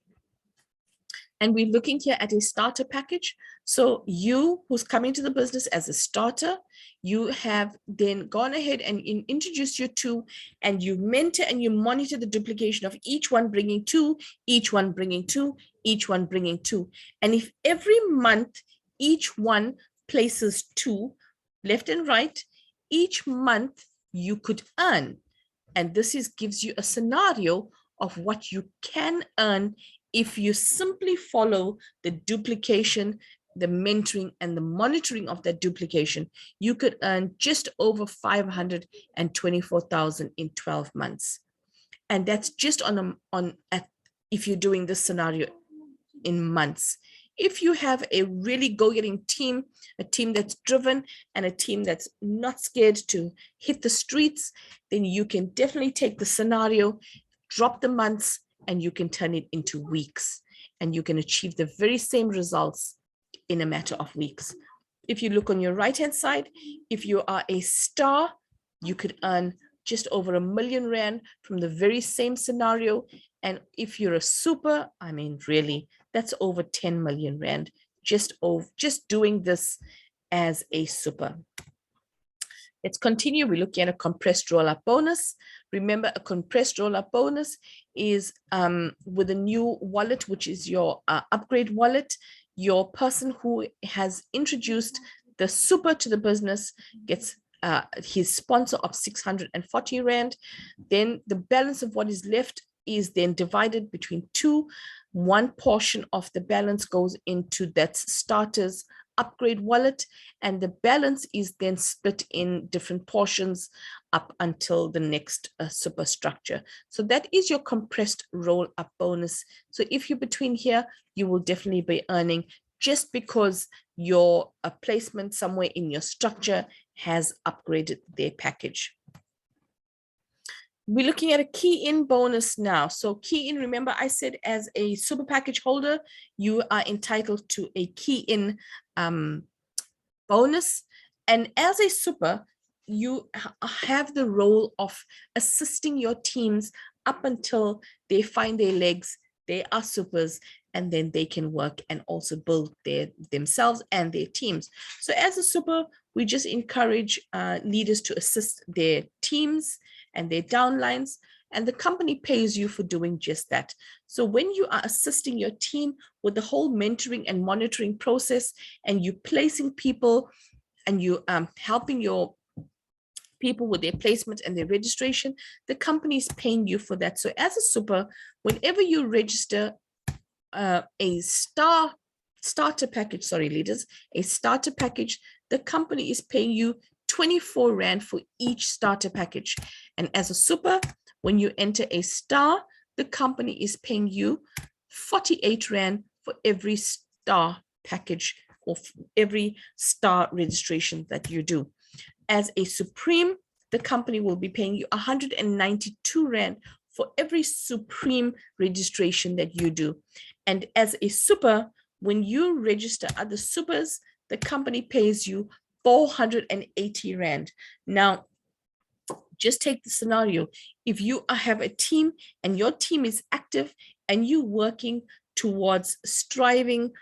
S1: And we're looking here at a starter package. So you who's coming to the business as a starter, you have then gone ahead and introduced your two, and you mentor and you monitor the duplication of each one bringing two, each one bringing two, each one bringing two. And if every month each one places two, left and right, each month you could earn. And this gives you a scenario of what you can earn if you simply follow the duplication, the mentoring, and the monitoring of that duplication. You could earn just over 524,000 in 12 months. And that's just if you're doing this scenario in months. If you have a really go-getting team, a team that's driven, and a team that's not scared to hit the streets, then you can definitely take the scenario, drop the months, and you can turn it into weeks, and you can achieve the very same results in a matter of weeks. If you look on your right-hand side, if you are a star, you could earn just over R1 million from the very same scenario. And if you're a super, I mean, really, that's over 10 million Rand just doing this as a super. Let's continue. We're looking at a compressed roll-up bonus. Remember, a compressed roll-up bonus is with a new wallet, which is your upgrade wallet. Your person who has introduced the super to the business gets his sponsor of 640 Rand. Then the balance of what is left is then divided between two. One portion of the balance goes into that starter's upgrade wallet, and the balance is then split in different portions up until the next superstructure. So that is your compressed roll up bonus. So if you're between here, you will definitely be earning just because your placement somewhere in your structure has upgraded their package. We're looking at a key in bonus now. So key in, remember I said as a super package holder, you are entitled to a key in bonus. And as a super, you have the role of assisting your teams up until they find their legs, they are supers, and then they can work and also build themselves and their teams. So as a super, we just encourage leaders to assist their teams and their downlines, and the company pays you for doing just that. So when you are assisting your team with the whole mentoring and monitoring process, and you placing people and you helping your people with their placement and their registration, the company is paying you for that. So as a super, whenever you register a starter package, sorry leaders, a starter package, the company is paying you 24 Rand for each starter package. And as a super, when you enter a star, the company is paying you 48 Rand for every star package or every star registration that you do. As a supreme, the company will be paying you 192 Rand for every supreme registration that you do. And as a super, when you register other supers, the company pays you 480 Rand. Now, just take the scenario. If you have a team and your team is active and you're working towards striving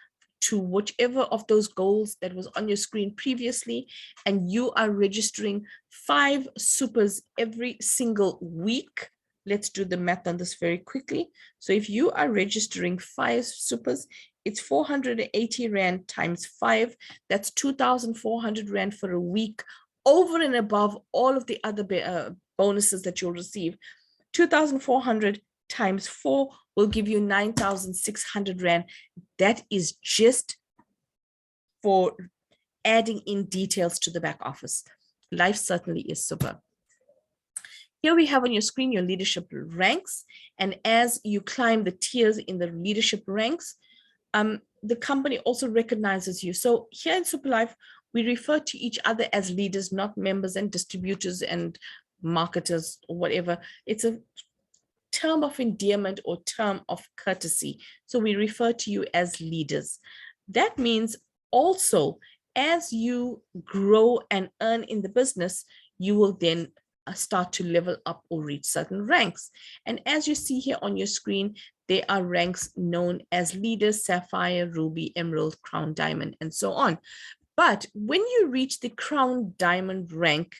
S1: to whichever of those goals that was on your screen previously, and you are registering 5 supers every single week. Let's do the math on this very quickly. So if you are registering 5 supers, it's 480 Rand times 5. That's 2,400 Rand for a week, over and above all of the other bonuses that you'll receive. 2,400 times 4 will give you 9,600 Rand. That is just for adding in details to the back office. Life certainly is super. Here we have on your screen your leadership ranks. And as you climb the tiers in the leadership ranks, the company also recognizes you. So here in Superlife, we refer to each other as leaders, not members and distributors and marketers or whatever. It's a term of endearment or term of courtesy. So we refer to you as leaders. That means also as you grow and earn in the business, you will then start to level up or reach certain ranks. And as you see here on your screen, there are ranks known as leaders, sapphire, ruby, emerald, crown, diamond, and so on. But when you reach the crown diamond rank,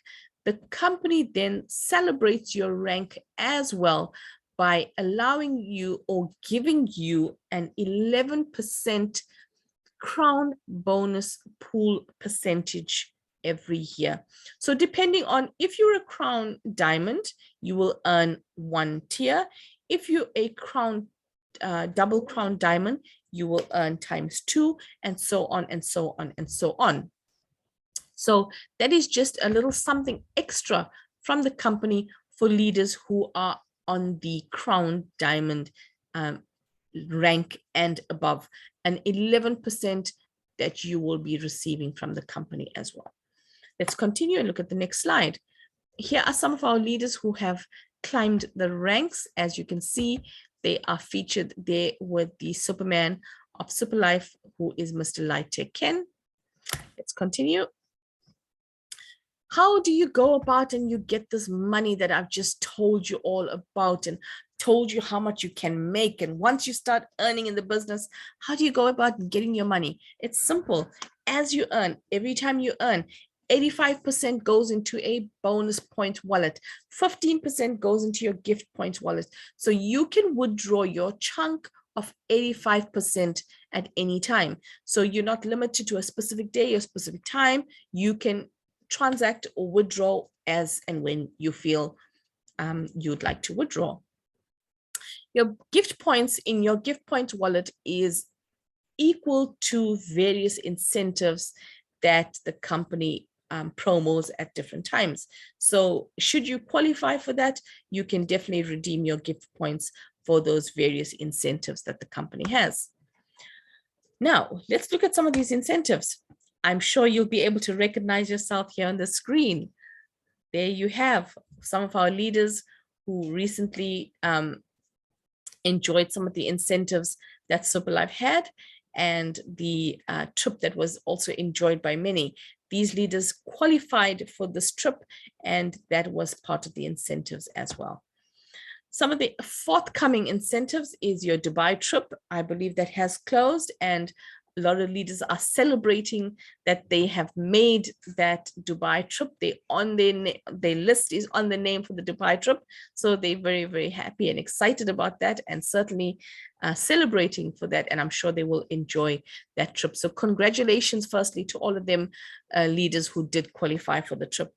S1: the company then celebrates your rank as well by allowing you or giving you an 11% crown bonus pool percentage every year. So depending on if you're a crown diamond, you will earn 1 tier. If you're a crown double crown diamond, you will earn ×2, and so on and so on and so on. So that is just a little something extra from the company for leaders who are on the crown diamond rank and above, an 11% that you will be receiving from the company as well. Let's continue and look at the next slide. Here are some of our leaders who have climbed the ranks. As you can see, they are featured there with the Superman of Superlife, who is Mr. Lightek Ken. Let's continue. How do you go about and you get this money that I've just told you all about and told you how much you can make? And once you start earning in the business, how do you go about getting your money? It's simple. As you earn, every time you earn, 85% goes into a bonus point wallet. 15% goes into your gift point wallet. So you can withdraw your chunk of 85% at any time. So you're not limited to a specific day or specific time. You can transact or withdraw as and when you feel you'd like to withdraw. Your gift points in your gift point wallet is equal to various incentives that the company promos at different times. So should you qualify for that, you can definitely redeem your gift points for those various incentives that the company has. Now, let's look at some of these incentives. I'm sure you'll be able to recognize yourself here on the screen. There you have some of our leaders who recently enjoyed some of the incentives that Superlife had, and the trip that was also enjoyed by many. These leaders qualified for this trip, and that was part of the incentives as well. Some of the forthcoming incentives is your Dubai trip. I believe that has closed, and a lot of leaders are celebrating that they have made that Dubai trip. They on their list is on the name for the Dubai trip. So they're very, very happy and excited about that, and certainly celebrating for that. And I'm sure they will enjoy that trip. So congratulations, firstly, to all of them leaders who did qualify for the trip.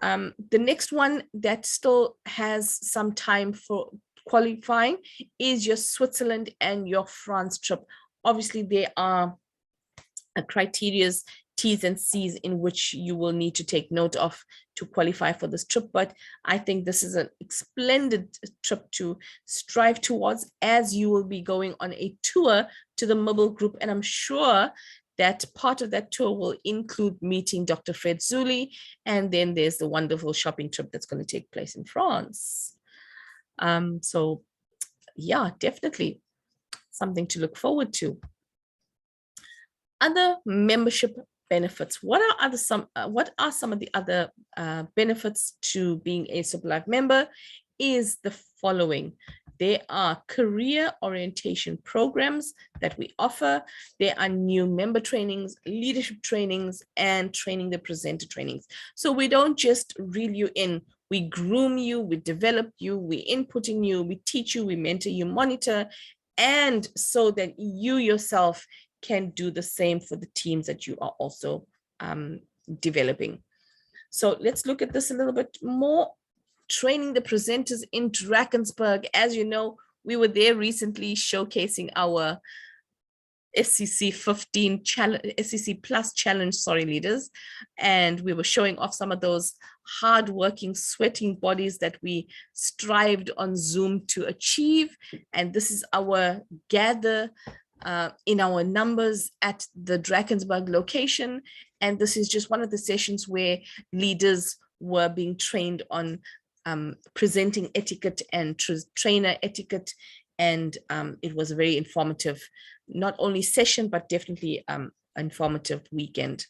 S1: The next one that still has some time for qualifying is your Switzerland and your France trip. Obviously, there are criterias, T's and C's in which you will need to take note of to qualify for this trip. But I think this is a splendid trip to strive towards, as you will be going on a tour to the Mobile Group. And I'm sure that part of that tour will include meeting Dr. Fred Zuli. And then there's the wonderful shopping trip that's going to take place in France. So yeah, definitely something to look forward to. Other membership benefits. What are some of the other benefits to being a Superlife member? Is the following. There are career orientation programs that we offer. There are new member trainings, leadership trainings, and training the presenter trainings. So we don't just reel you in. We groom you, we develop you, we inputting you, we teach you, we mentor you, monitor, and so that you yourself can do the same for the teams that you are also developing. So let's look at this a little bit more. Training the presenters in Drakensberg. As you know, we were there recently showcasing our SCC 15 challenge, SCC Plus challenge, sorry, leaders. And we were showing off some of those hardworking, sweating bodies that we strived on Zoom to achieve. And this is our gather in our numbers at the Drakensberg location. And this is just one of the sessions where leaders were being trained on presenting etiquette and trainer etiquette. And it was a very informative, not only session, but definitely informative weekend.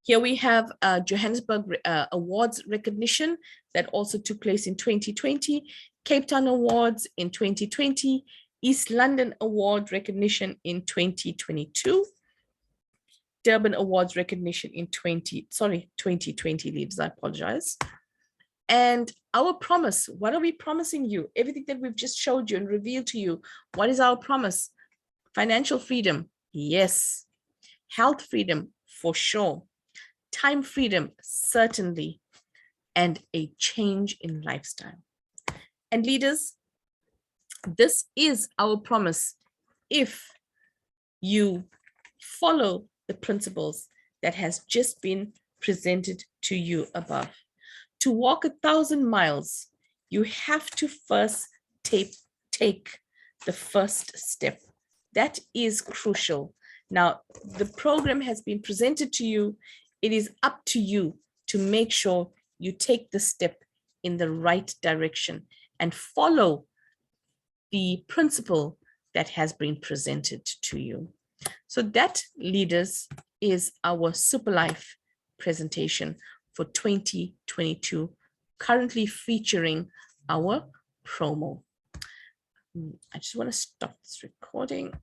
S1: Here we have Johannesburg Awards recognition that also took place in 2020, Cape Town Awards in 2020, East London Award recognition in 2022, Durban Awards recognition in 2020 leaves, I apologize. And our promise, what are we promising you? Everything that we've just showed you and revealed to you, what is our promise? Financial freedom, yes. Health freedom, for sure. Time freedom, certainly. And a change in lifestyle. And leaders, this is our promise if you follow the principles that has just been presented to you above. To walk 1,000 miles, you have to first take the first step. That is crucial. Now, the program has been presented to you. It is up to you to make sure you take the step in the right direction and follow the principle that has been presented to you. So that, leaders, is our Superlife presentation for 2022, currently featuring our promo. I just want to stop this recording.